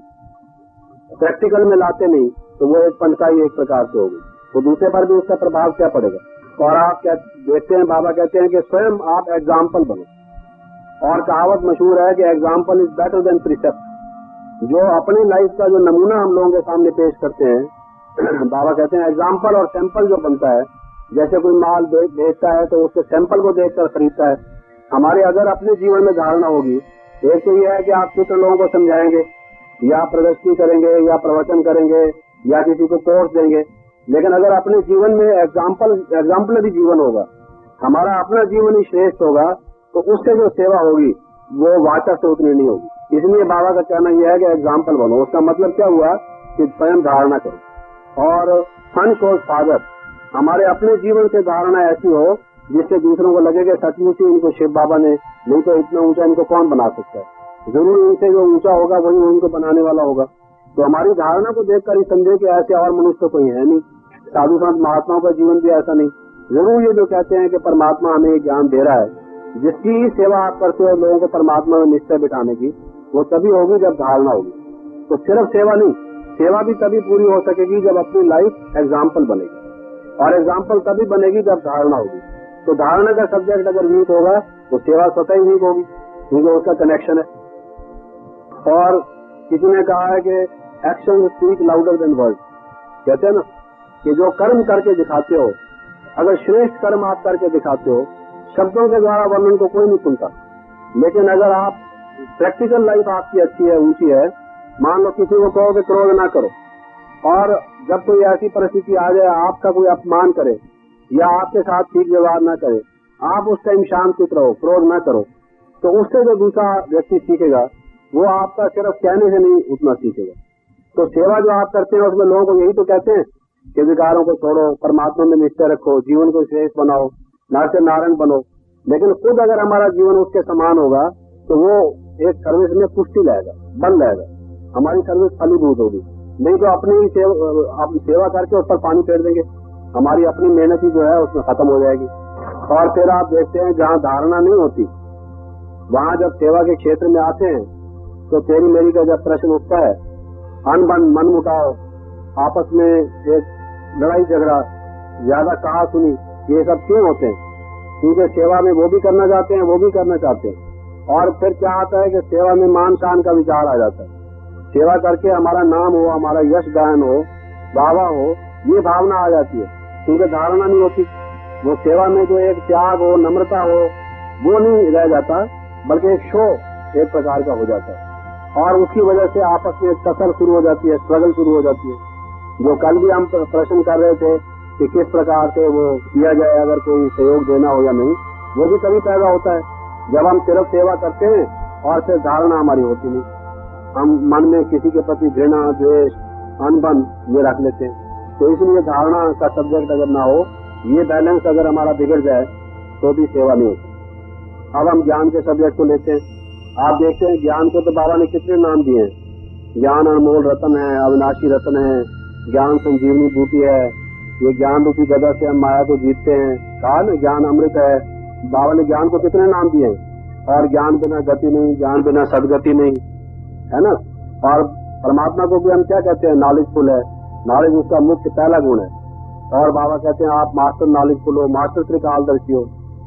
प्रैक्टिकल में लाते नहीं, तो वो एक पंडिताई एक प्रकार से होगी, तो दूसरे पर भी उसका प्रभाव क्या पड़ेगा। और आप क्या देखते हैं, बाबा कहते हैं कि स्वयं आप एग्जाम्पल बनो, और कहावत मशहूर है कि example is better than precept. जो अपनी लाइफ का जो नमूना हम लोगों के सामने पेश करते हैं, बाबा कहते हैं एग्जाम्पल और सैंपल जो बनता है, जैसे कोई माल बेचता है तो उसके सैंपल को देखकर खरीदता है। हमारे अगर अपने जीवन में धारणा होगी, एक तो यह है कि आप चित्र लोगों को समझाएंगे या प्रदर्शनी करेंगे या प्रवचन करेंगे या किसी को कोर्स देंगे, लेकिन अगर अपने जीवन में एग्जाम्पलरी जीवन होगा, हमारा अपना जीवन ही श्रेष्ठ होगा, तो उससे जो सेवा होगी वो वाचा से उतनी नहीं होगी। इसलिए बाबा का कहना यह है कि एग्जाम्पल बनो। उसका मतलब क्या हुआ कि स्वयं धारणा करो, और सन शोज फादर, हमारे अपने जीवन से धारणा ऐसी हो जिससे दूसरों को लगे कि सचमुच ही इनको शिव बाबा ने, नहीं तो इतना ऊंचा इनको कौन बना सकता है। जरूर इनसे जो ऊंचा होगा वही उनको बनाने वाला होगा। तो हमारी धारणा को देखकर ही समझे कि ऐसे और मनुष्य तो कोई है नहीं। साधु संत महात्माओं का जीवन भी ऐसा नहीं। जरूर ये जो कहते हैं कि परमात्मा हमें ज्ञान दे रहा है, जिसकी सेवा आप करते हो लोगों को परमात्मा में निश्चय बिठाने की, वो तभी होगी जब धारणा होगी। तो सिर्फ सेवा नहीं, सेवा भी तभी पूरी हो सकेगी जब अपनी लाइफ एग्जाम्पल बनेगी, और एग्जाम्पल तभी बनेगी जब धारणा होगी। तो धारणा का सब्जेक्ट अगर वीक होगा तो सेवा स्वतः ही वीक होगी, क्योंकि उसका कनेक्शन है। और किसी ने कहा है कि action speak louder than word. कहते हैं ना कि जो कर्म करके दिखाते हो, अगर श्रेष्ठ कर्म आप करके दिखाते हो, शब्दों के द्वारा वर्णन को कोई नहीं सुनता, लेकिन अगर आप प्रैक्टिकल लाइफ आपकी अच्छी है, ऊंची है, मान लो किसी को कहो कि क्रोध ना करो, और जब कोई ऐसी परिस्थिति आ जाए, आपका कोई अपमान करे या आपके साथ ठीक व्यवहार ना करे, आप उस टाइम शांत चित्त रहो, क्रोध ना करो, तो उससे जो दूसरा व्यक्ति सीखेगा वो आपका सिर्फ कहने से नहीं उतना सीखेगा। तो सेवा जो आप करते हैं उसमें लोगों को यही तो कहते हैं कि विकारों को छोड़ो, परमात्मा में निश्चय रखो, जीवन को श्रेष्ठ बनाओ, नर से नारायण बनो। लेकिन खुद अगर हमारा जीवन उसके समान होगा तो वो एक सर्विस में पुष्टि लाएगा, बल लाएगा, हमारी सर्विस फलीभूत होगी। नहीं तो अपनी ही सेवा करके उस पर पानी फेर देंगे, हमारी अपनी मेहनत ही जो है उसमें खत्म हो जाएगी। और फिर आप देखते हैं जहाँ धारणा नहीं होती वहाँ जब सेवा के क्षेत्र में आते हैं तो तेरी मेरी का जब प्रश्न उठता है, अनबन, मन मुटाव, आपस में एक लड़ाई झगड़ा, ज्यादा कहा सुनी, ये सब क्यों होते हैं? क्योंकि सेवा में वो भी करना चाहते हैं, वो भी करना चाहते हैं। और फिर क्या आता है कि सेवा में मान शान का विचार आ जाता है, सेवा करके हमारा नाम हो, हमारा यश गायन हो, वाहवा हो, ये भावना आ जाती है। क्योंकि धारणा नहीं होती, वो सेवा में जो एक त्याग हो, नम्रता हो, वो नहीं रह जाता, बल्कि एक शो एक प्रकार का हो जाता है। और उसकी वजह से आपस में कसर शुरू हो जाती है, स्ट्रगल शुरू हो जाती है। जो कल भी हम प्रश्न कर रहे थे कि किस प्रकार से वो किया जाए, अगर कोई सहयोग देना हो या नहीं, वो भी कभी पैदा होता है जब हम सिर्फ सेवा करते हैं और फिर धारणा हमारी होती नहीं। हम मन में किसी के प्रति घृणा, द्वेष, अनबन ये रख लेते हैं। तो इसलिए धारणा का सब्जेक्ट अगर ना हो, ये बैलेंस अगर हमारा बिगड़ जाए तो भी सेवा नहीं होती। अब हम ज्ञान के सब्जेक्ट को लेते हैं। आप देखते हैं ज्ञान को तो बाबा ने कितने नाम दिए हैं। ज्ञान अनमोल रत्न है, अविनाशी रत्न है, ज्ञान संजीवनी बूटी है, ये ज्ञान रूपी गदा से हम माया को जीतते हैं, कहा ना ज्ञान अमृत है। बाबा ने ज्ञान को कितने नाम दिए हैं। और ज्ञान बिना गति नहीं, ज्ञान बिना सदगति नहीं, है ना। और परमात्मा को भी हम क्या कहते हैं, नॉलेजफुल है, नॉलेज उसका मुख्य पहला गुण है। और बाबा कहते हैं आप मास्टर नॉलेजफुल हो, मास्टर त्रिकालदर्शी हो।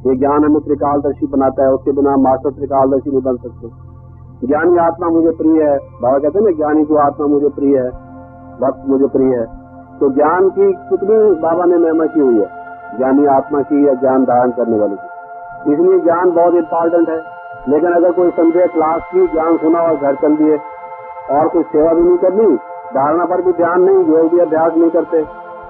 ये ज्ञान हमें त्रिकालदर्शी बनाता है, उसके बिना मास्टर त्रिकालदर्शी नहीं बन सकते। ज्ञानी आत्मा मुझे प्रिय है, बाबा कहते हैं ना ज्ञानी को आत्मा मुझे प्रिय है, भक्त मुझे प्रिय है। तो ज्ञान की कितनी बाबा ने महिमा की हुई है, ज्ञानी आत्मा की या ज्ञान धारण करने वाले की। इसलिए ज्ञान बहुत इंपॉर्टेंट है। लेकिन अगर कोई समझे क्लास की ज्ञान सुना और घर चल दिए और कुछ सेवा भी नहीं करनी, धारणा पर भी ध्यान नहीं, योग भी अभ्यास नहीं करते,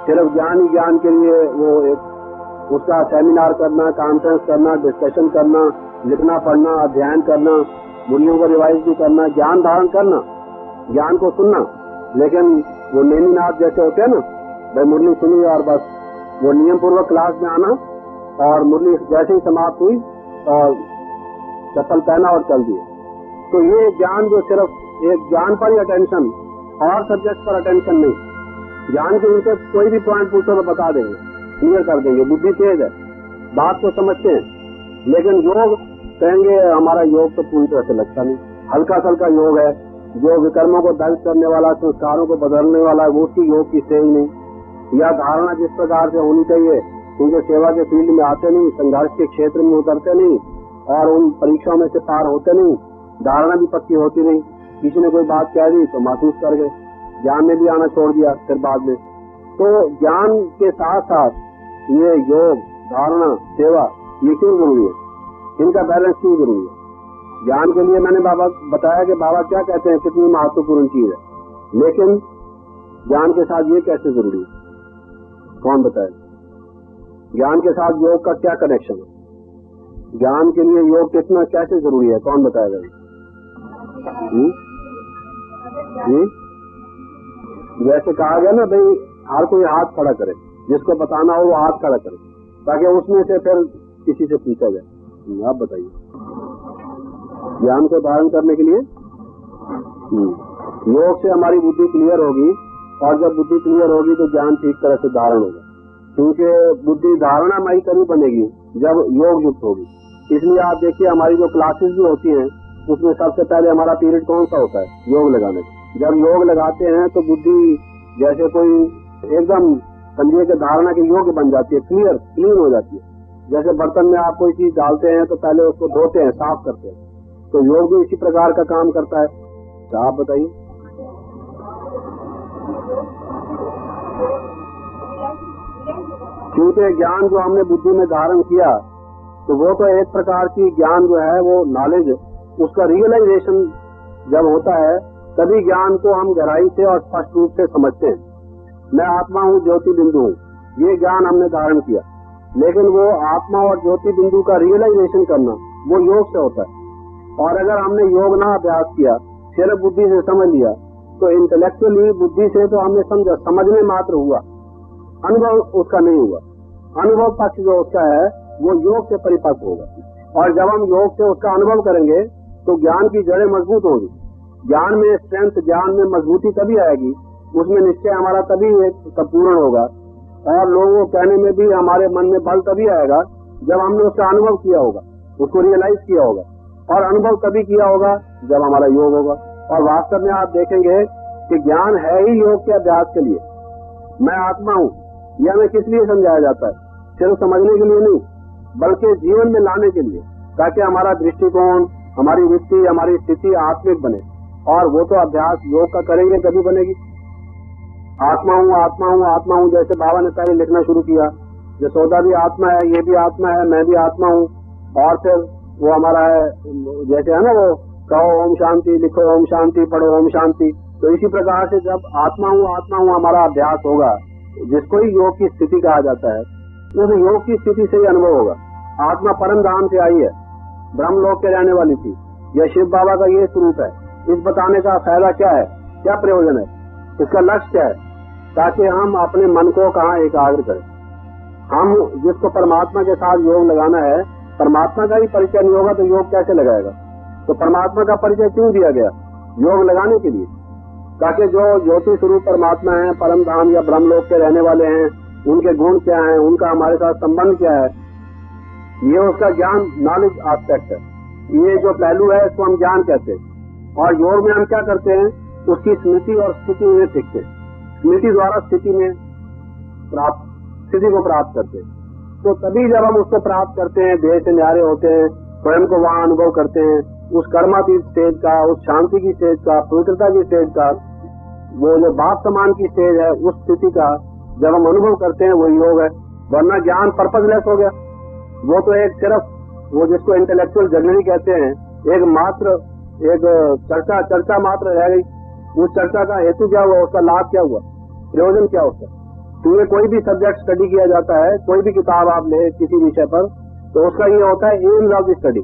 सिर्फ ज्ञान ही ज्ञान के लिए वो एक उसका सेमिनार करना, कॉन्फ्रेंस करना, डिस्कशन करना, लिखना पढ़ना, अध्ययन करना, मूल्यों को रिवाइज भी करना, ज्ञान धारण करना, ज्ञान को सुनना। लेकिन वो नेमीनाथ जैसे होते हैं ना, भाई मुरली सुनी और बस वो नियम पूर्वक क्लास में आना और मुरली जैसे ही समाप्त हुई और चप्पल पहना और चल दिए। तो ये ज्ञान जो सिर्फ एक ज्ञान पर ही अटेंशन और सब्जेक्ट पर अटेंशन नहीं, ज्ञान के उनसे कोई भी पॉइंट पूछो तो बता देंगे, क्लियर कर देंगे, बुद्धि तेज है, बात को समझते हैं। लेकिन योग कहेंगे हमारा योग तो पूरी तरह से लगता नहीं, हल्का सल्का योग है, जो विकर्मों को दग्ध करने वाला, संस्कारों को बदलने वाला है, वो उसकी योग की स्टेज नहीं। या धारणा जिस प्रकार से होनी चाहिए, क्योंकि सेवा के फील्ड में आते नहीं, संघर्ष के क्षेत्र में उतरते नहीं और उन परीक्षाओं में से पार होते नहीं, धारणा भी पक्की होती नहीं। किसी ने कोई बात कह दी तो महसूस कर गए, ज्ञान में भी आना छोड़ दिया फिर बाद में। तो ज्ञान के साथ साथ ये योग, धारणा, सेवा ये क्यों जरूरी है, इनका बैलेंस क्यों जरूरी है? ज्ञान के लिए मैंने बाबा बताया कि बाबा क्या कहते हैं, कितनी महत्वपूर्ण चीज है। लेकिन ज्ञान के साथ ये कैसे जरूरी है, कौन बताए? ज्ञान के साथ योग का क्या कनेक्शन है? ज्ञान के लिए योग कितना कैसे जरूरी है, कौन बताएगा? जैसे कहा गया ना भाई, हर कोई हाथ खड़ा करे, जिसको बताना हो वो हाथ खड़ा करे, ताकि उसमें से फिर किसी से पूछा जाए। आप बताइए, ज्ञान को धारण करने के लिए योग से हमारी बुद्धि क्लियर होगी, और जब बुद्धि क्लियर होगी तो ज्ञान ठीक तरह से धारण होगा। क्योंकि बुद्धि धारणा मई तभी बनेगी जब योग युक्त होगी। इसलिए आप देखिए हमारी जो क्लासेस भी होती हैं उसमें सबसे पहले हमारा पीरियड कौन सा होता है, योग लगाने का। जब योग लगाते हैं तो बुद्धि जैसे कोई एकदम समझिए कि धारणा के योग्य बन जाती है, क्लीन हो जाती है। जैसे बर्तन में आप कोई चीज डालते हैं तो पहले उसको धोते हैं, साफ करते हैं, तो योग भी इसी प्रकार का काम करता है। तो आप बताइए। क्योंकि ज्ञान जो हमने बुद्धि में धारण किया तो वो तो एक प्रकार की ज्ञान जो है वो नॉलेज, उसका रियलाइजेशन जब होता है तभी ज्ञान को हम गहराई से और स्पष्ट रूप से समझते हैं। मैं आत्मा हूँ, ज्योति बिंदु हूँ, ये ज्ञान हमने धारण किया। लेकिन वो आत्मा और ज्योति बिंदु का रियलाइजेशन करना वो योग से होता है। और अगर हमने योग ना अभ्यास किया, सिर्फ बुद्धि से समझ लिया, तो इंटेलेक्चुअली बुद्धि से तो हमने समझा, समझने मात्र हुआ, अनुभव उसका नहीं हुआ। अनुभव पक्ष जो उसका है वो योग से परिपक्व होगा, और जब हम योग से उसका अनुभव करेंगे तो ज्ञान की जड़ें मजबूत होगी। ज्ञान में स्ट्रेंथ, ज्ञान में मजबूती तभी आएगी, उसमें निश्चय हमारा तभी पूर्ण होगा, और लोगों को कहने में भी हमारे मन में बल तभी आएगा जब हमने उसका अनुभव किया होगा, उसको रियलाइज किया होगा। और अनुभव तभी किया होगा जब हमारा योग होगा। और वास्तव में आप देखेंगे कि ज्ञान है ही योग के अभ्यास के लिए। मैं आत्मा हूँ, यह हमें किस लिए समझाया जाता है? सिर्फ समझने के लिए नहीं, बल्कि जीवन में लाने के लिए, ताकि हमारा दृष्टिकोण, हमारी वृत्ति, हमारी स्थिति आत्मिक बने। और वो तो अभ्यास योग का करेंगे तभी बनेगी। आत्मा हूँ, आत्मा हूँ, आत्मा हूँ, जैसे बाबा ने पहले लिखना शुरू किया, यशोदा भी आत्मा है, ये भी आत्मा है, मैं भी आत्मा हूँ। और फिर वो हमारा है, जैसे है ना वो कहो ओम शांति, लिखो ओम शांति, पढ़ो ओम शांति। तो इसी प्रकार से जब आत्मा हूँ हमारा अभ्यास होगा, जिसको ही योग की स्थिति कहा जाता है, उस योग की स्थिति से ही अनुभव होगा। आत्मा परम धाम से आई है, ब्रह्मलोक के रहने वाली थी। यह शिव बाबा का ये स्वरूप है। इस बताने का फायदा क्या है, क्या प्रयोजन है, इसका लक्ष्य क्या है? ताकि हम अपने मन को कहाँ एकाग्र करें। हम जिसको परमात्मा के साथ योग लगाना है, परमात्मा का ही परिचय नहीं होगा तो योग कैसे लगाएगा? तो परमात्मा का परिचय क्यों दिया गया? योग लगाने के लिए, ताकि जो ज्योति स्वरूप परमात्मा है, परम धाम या ब्रह्मलोक के रहने वाले हैं, उनके गुण क्या हैं, उनका हमारे साथ संबंध क्या है, ये उसका ज्ञान, नॉलेज एस्पेक्ट है। ये जो पहलू है इसको हम ज्ञान कहते हैं। और योग में हम क्या करते हैं, उसकी स्मृति और स्थिति में सीखते हैं। स्मृति द्वारा स्थिति को प्राप्त करते हैं। तो तभी जब हम उसको प्राप्त करते हैं, देह से न्यारे होते हैं, स्वयं को वहाँ अनुभव करते हैं, उस कर्मातीत स्टेज का, उस शांति की स्टेज का, पवित्रता की स्टेज का, वो जो बाप समान की स्टेज है, उस स्थिति का जब हम अनुभव करते हैं, वही योग है। वरना ज्ञान पर्पजलेस हो गया। वो तो एक सिर्फ वो जिसको इंटेलेक्चुअल जर्नली कहते हैं, एक चर्चा मात्र रह गई। उस चर्चा का हेतु क्या हुआ, उसका लाभ क्या हुआ, प्रयोजन क्या उसका? क्योंकि कोई भी सब्जेक्ट स्टडी किया जाता है, कोई भी किताब आप ले किसी विषय पर, तो उसका ये होता है एम्स ऑफ द स्टडी।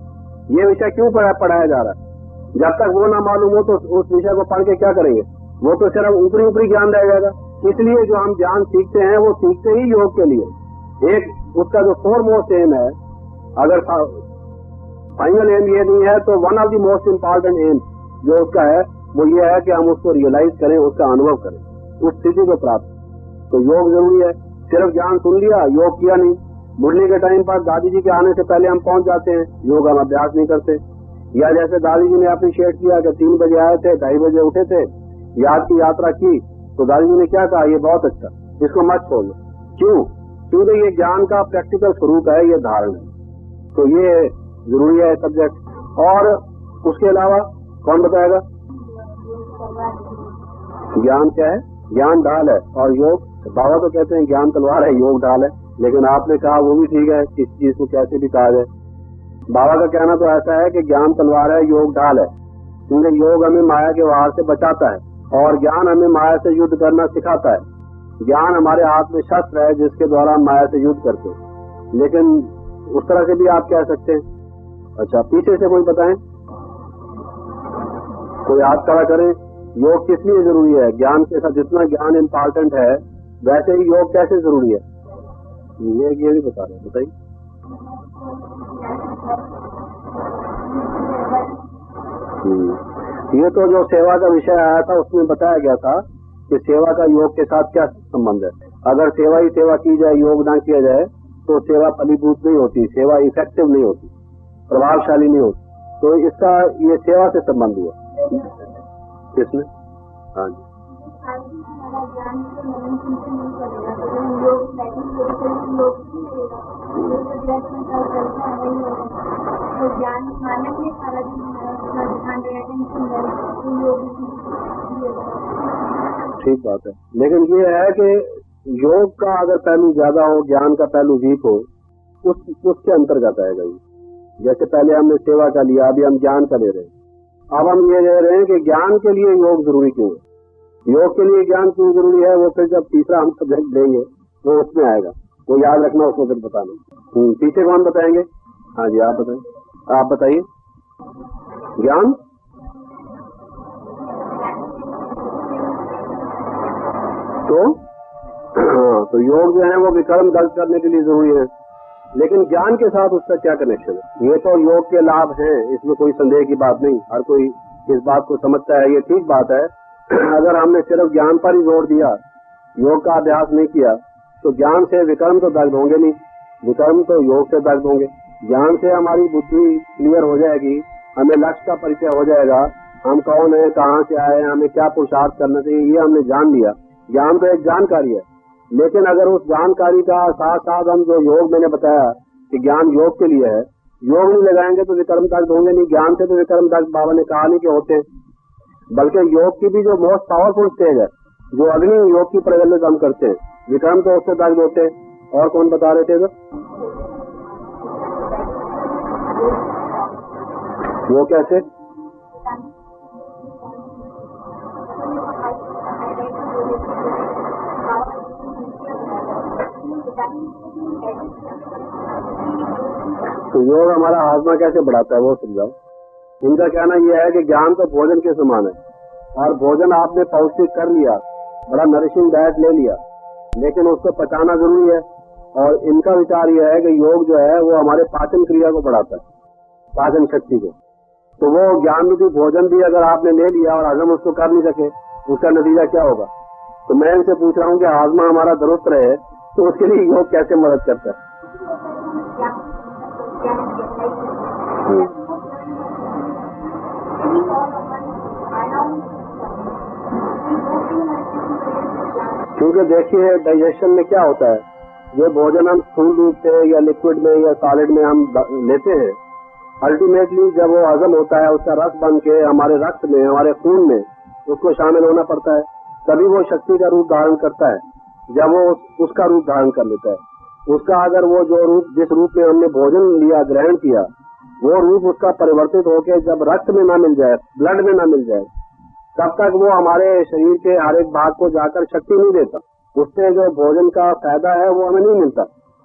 ये विषय क्यों पढ़ाया जा रहा है? जब तक वो ना मालूम हो तो उस विषय को पढ़ के क्या करेंगे? वो तो सिर्फ ऊपरी ज्ञान रह जाएगा। इसलिए जो हम ज्ञान सीखते हैं वो सीखते ही योग के लिए। एक उसका जो फोरमोस्ट एम है, अगर फाइनल एम ये नहीं है तो one of the most important aim जो उसका है वो ये है कि हम उसको रियलाइज करें, उसका अनुभव करें, उस स्थिति को प्राप्त। तो योग जरूरी है। सिर्फ ज्ञान सुन लिया, योग किया नहीं। बुढ़ने के टाइम पर दादी जी के आने से पहले हम पहुंच जाते हैं, योग हम अभ्यास नहीं करते। या जैसे दादी जी ने अप्रिशिएट किया कि 3 बजे आए थे, 2:30 बजे उठे थे, याद की यात्रा की, तो दादी जी ने क्या कहा, ये बहुत अच्छा, इसको मत छोड़ो। क्यों? क्योंकि ये ज्ञान का प्रैक्टिकल स्वरूप है, ये धारण है। तो ये जरूरी है सब्जेक्ट। और उसके अलावा कौन बताएगा? ज्ञान क्या है? ज्ञान ढाल है। और योग, बाबा तो कहते हैं ज्ञान तलवार है, योग ढाल है। लेकिन आपने कहा वो भी ठीक है, इस चीज को कैसे भी कहा जाए। बाबा का कहना तो ऐसा है कि ज्ञान तलवार है, योग ढाल है। क्योंकि योग हमें माया के वार से बचाता है, और ज्ञान हमें माया से युद्ध करना सिखाता है। ज्ञान हमारे हाथ में शस्त्र है जिसके द्वारा हम माया से युद्ध करते हैं। लेकिन उस तरह से भी आप कह सकते हैं। अच्छा, पीछे से कोई बताएं, कोई हाथ खड़ा करें। योग किस लिए जरूरी है? ज्ञान के साथ जितना ज्ञान इम्पोर्टेंट है वैसे ही योग कैसे जरूरी है, ये भी बता रहे हैं, बताइए। ये तो जो सेवा का विषय आया था उसमें बताया गया था कि सेवा का योग के साथ क्या संबंध है। अगर सेवा ही सेवा की जाए, योग ना किया जाए, तो सेवा फलीभूत नहीं होती, सेवा इफेक्टिव नहीं होती, प्रभावशाली नहीं होती। तो इसका ये सेवा से संबंध हुआ इसमें। हाँ जी, ठीक बात है। लेकिन ये है कि योग का अगर पहलू ज्यादा हो, ज्ञान का पहलू वीक हो, उसके अंतर्गत आएगा ये। जैसे पहले हमने सेवा का लिया, अभी हम ज्ञान का ले रहे हैं। अब हम ये ले रहे हैं कि ज्ञान के लिए योग जरूरी क्यों है, योग के लिए ज्ञान क्यों जरूरी है। वो फिर जब तीसरा हम सब्जेक्ट लेंगे वो उसमें आएगा, वो याद रखना, उसको फिर बताना। पीछे कौन बताएंगे? हाँ जी, आप बताएं, आप बताइए। ज्ञान तो तो योग जो है वो विकर्म दग्ध करने के लिए जरूरी है, लेकिन ज्ञान के साथ उसका क्या कनेक्शन है? ये तो योग के लाभ हैं, इसमें कोई संदेह की बात नहीं, हर कोई इस बात को समझता है, ये ठीक बात है। अगर हमने सिर्फ ज्ञान पर ही जोर दिया, योग का अभ्यास नहीं किया, तो ज्ञान से विकर्म तो दग्ध होंगे नहीं, विकर्म तो योग से दग्ध होंगे। ज्ञान से हमारी बुद्धि क्लियर हो जाएगी, हमें लक्ष्य का परिचय हो जाएगा, हम कौन है, कहाँ से आए हैं, हमें क्या पुरुषार्थ करना चाहिए, ये हमने जान लिया। ज्ञान तो एक जानकारी है, लेकिन अगर उस जानकारी का साथ साथ हम जो योग मैंने बताया कि ज्ञान योग के लिए है, योग नहीं लगाएंगे तो विकर्म दग्ध होंगे नहीं। ज्ञान से तो विकर्म दग्ध बाबा ने कहा नहीं कि होते हैं, बल्कि योग की भी जो मोस्ट पावरफुल स्टेज है, जो अग्नि योग की प्रज्वलित हम करते हैं, विकर्म तो उससे दग्ध होते हैं। और कौन बता रहे थे तो? वो कैसे? तो योग हमारा हाजमा कैसे बढ़ाता है वो समझाओ। इनका कहना यह है कि ज्ञान तो भोजन के समान है, और भोजन आपने पौष्टिक कर लिया, बड़ा नरिशिंग डाइट ले लिया, लेकिन उसको पचाना जरूरी है। और इनका विचार यह है कि योग जो है वो हमारे पाचन क्रिया को बढ़ाता है, पाचन शक्ति को। तो वो ज्ञान रूपी भोजन भी अगर आपने ले लिया और हजम उसको कर नहीं सके, उसका नतीजा क्या होगा? तो मैं इनसे पूछ रहा हूँ कि हाजमा हमारा दुरुस्त रहे, तो उसके लिए योग कैसे मदद करता है? क्योंकि देखिए डाइजेशन में क्या होता है, जो भोजन हम स्थूल रूप से या लिक्विड में या सॉलिड में हम लेते हैं, अल्टीमेटली जब वो हजम होता है, उसका रस बन के हमारे रक्त में, हमारे खून में उसको शामिल होना पड़ता है, तभी वो शक्ति का रूप धारण करता है। जब वो उसका रूप धारण कर लेता है, उसका अगर वो जो रूप, जिस रूप में हमने भोजन लिया, ग्रहण किया, वो रूप उसका परिवर्तित होकर जब रक्त में ना मिल जाए, ब्लड में ना मिल जाए, तब तक वो हमारे शरीर के हर एक भाग को जाकर शक्ति नहीं देता। उससे जो भोजन का फायदा है वो हमें नहीं मिलता।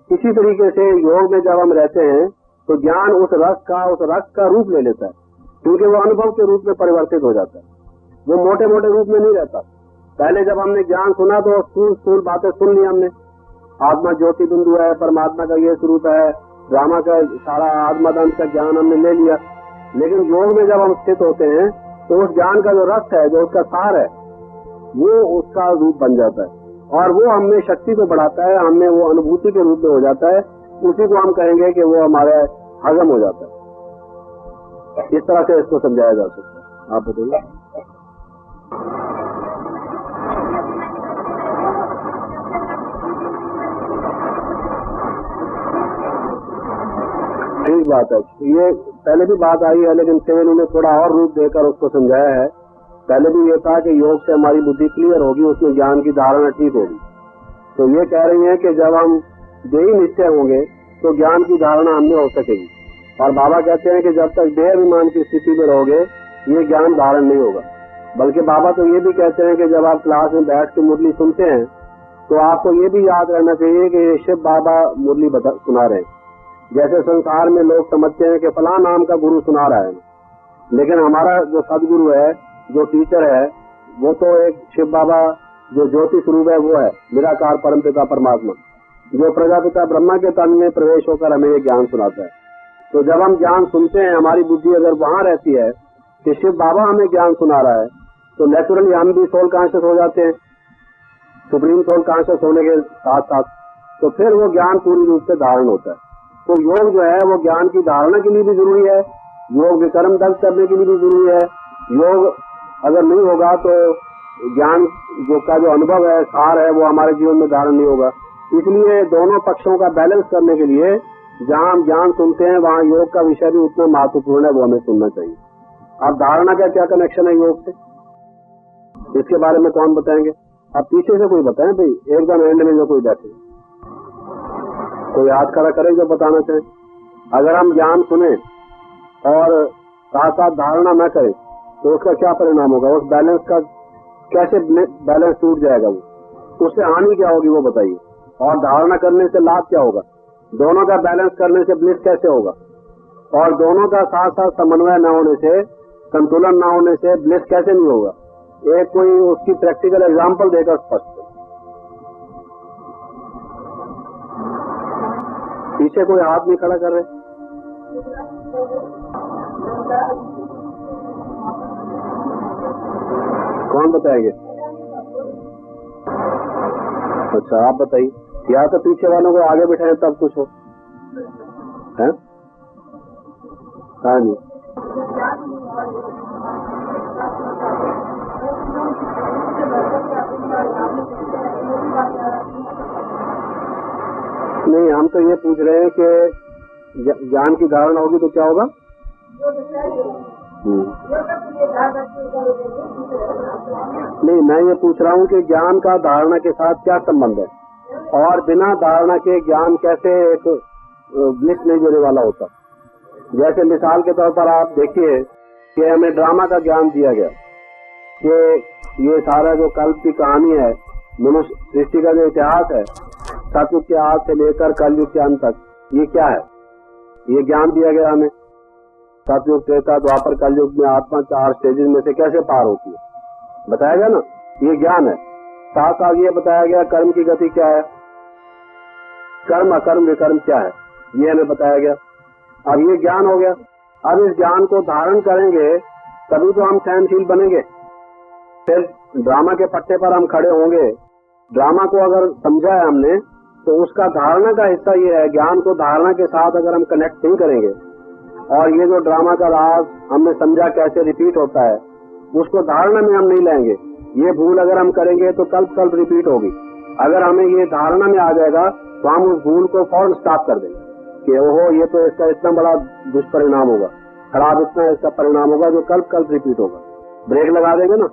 इसी तरीके से योग में जब हम रहते हैं तो ज्ञान उस रस का रूप ले लेता है, क्योंकि वो अनुभव के रूप में परिवर्तित हो जाता है, वो मोटे मोटे रूप में नहीं रहता। पहले जब हमने ज्ञान सुना तो स्थूल बातें सुन ली हमने, आत्मा ज्योति बिंदु है, परमात्मा का ये स्वरूप है, ब्रह्मा का सारा आत्मादंत का ज्ञान हमने ले लिया। लेकिन योग में जब हम स्थित होते हैं तो उस ज्ञान का जो रस है, जो उसका सार है, वो उसका रूप बन जाता है, और वो हमें शक्ति को बढ़ाता है, हमें वो अनुभूति के रूप में हो जाता है। उसी को हम कहेंगे कि वो हमारे हजम हो जाता है। इस तरह से इसको समझाया जा सकता है। आप बताइए। ठीक बात है, ये पहले भी बात आई है, लेकिन फिर इन्होंने थोड़ा और रूप देकर उसको समझाया है। पहले भी ये था कि योग से हमारी बुद्धि क्लियर होगी, उसमें ज्ञान की धारणा ठीक होगी। तो ये कह रही है कि जब हम देही निश्चय होंगे तो ज्ञान की धारणा हमने हो सकेगी। और बाबा कहते हैं कि जब तक देह अभिमान की स्थिति में रहोगे ये ज्ञान धारण नहीं होगा। बल्कि बाबा तो ये भी कहते हैं कि जब आप क्लास में बैठ के मुरली सुनते हैं तो आपको ये भी याद रहना चाहिए कि शिव बाबा मुरली सुना रहे हैं। जैसे संसार में लोग समझते हैं कि फलां नाम का गुरु सुना रहा है, लेकिन हमारा जो सदगुरु है, जो टीचर है, वो तो एक शिव बाबा जो ज्योति स्वरूप है, वो है निराकार परमपिता परमात्मा, जो प्रजापिता ब्रह्मा के तन में प्रवेश होकर हमें ये ज्ञान सुनाता है। तो जब हम ज्ञान सुनते हैं, हमारी बुद्धि अगर वहां रहती है कि शिव बाबा हमें ज्ञान सुना रहा है, तो नेचुरली हम भी सोल कॉन्शियस हो जाते हैं, सुप्रीम सोल कॉन्शियस होने के साथ साथ, तो फिर वो ज्ञान पूरी रूप से धारण होता है। तो योग जो है वो ज्ञान की धारणा के लिए भी जरूरी है, योग विकर्म दग्ध करने के लिए भी जरूरी है। योग अगर नहीं होगा तो ज्ञान जो का जो अनुभव है, सार है, वो हमारे जीवन में धारण नहीं होगा। इसलिए दोनों पक्षों का बैलेंस करने के लिए जहाँ हम ज्ञान सुनते हैं वहाँ योग का विषय भी उतना महत्वपूर्ण है, वो हमें सुनना चाहिए। अब धारणा का क्या कनेक्शन है योग से, इसके बारे में कौन बताएंगे? अब पीछे से कोई बताएं भाई, एकदम एंड में जो कोई बैठे, कोई हाथ खड़ा करे जो बताना चाहे। अगर हम ज्ञान सुने और साथ साथ धारणा न करें तो उसका क्या परिणाम होगा? उस बैलेंस का कैसे बैलेंस टूट जाएगा? वो उससे हानि क्या होगी वो बताइए। और धारणा करने से लाभ क्या होगा? दोनों का बैलेंस करने से ब्लिस कैसे होगा? और दोनों का साथ साथ समन्वय न होने से, संतुलन न होने से ब्लिस कैसे नहीं होगा? एक कोई उसकी प्रैक्टिकल एग्जांपल देकर स्पष्ट। पीछे कोई हाथ नहीं खड़ा कर रहे? कौन बताएंगे? अच्छा, आप बताइए। या तो पीछे वालों को आगे बिठाए तब कुछ हो, है? हाँ जी। नहीं, हम तो ये पूछ रहे हैं कि ज्ञान की धारणा होगी तो क्या होगा? नहीं, मैं ये पूछ रहा हूँ कि ज्ञान का धारणा के साथ क्या संबंध है, और बिना धारणा के ज्ञान कैसे एक ब्लिस नहीं देने वाला होता। जैसे मिसाल के तौर पर आप देखिए कि हमें ड्रामा का ज्ञान दिया गया कि ये सारा जो कल्प की कहानी है, मनुष्य सृष्टि का जो इतिहास है, सतयुग के आज से लेकर कलयुग के अंत तक, ये क्या है, ये ज्ञान दिया गया हमें। सतयुग, त्रेता, द्वापर, कलयुग में आत्मा 4 स्टेजेस में से कैसे पार होती है, बताया गया ना, ये ज्ञान है। साथ साथ ये बताया गया कर्म की गति क्या है, कर्म अकर्म विकर्म क्या है, ये हमें बताया गया। अब ये ज्ञान हो गया। अब इस ज्ञान को धारण करेंगे तभी तो हम सहनशील बनेंगे। फिर ड्रामा के पट्टे पर हम खड़े होंगे। ड्रामा को अगर समझा है हमने तो उसका धारणा का हिस्सा ये है, ज्ञान को धारणा के साथ अगर हम कनेक्ट नहीं करेंगे और ये जो ड्रामा का राज हमने समझा कैसे रिपीट होता है, उसको धारणा में हम नहीं लाएंगे, ये भूल अगर हम करेंगे तो कल्प रिपीट होगी। अगर हमें ये धारणा में आ जाएगा तो हम उस भूल को फौरन स्टॉप कर देंगे कि ओहो, ये तो इसका इतना बड़ा दुष्परिणाम होगा, खराब इतना इसका परिणाम होगा जो कल्प रिपीट होगा। ब्रेक लगा देंगे ना।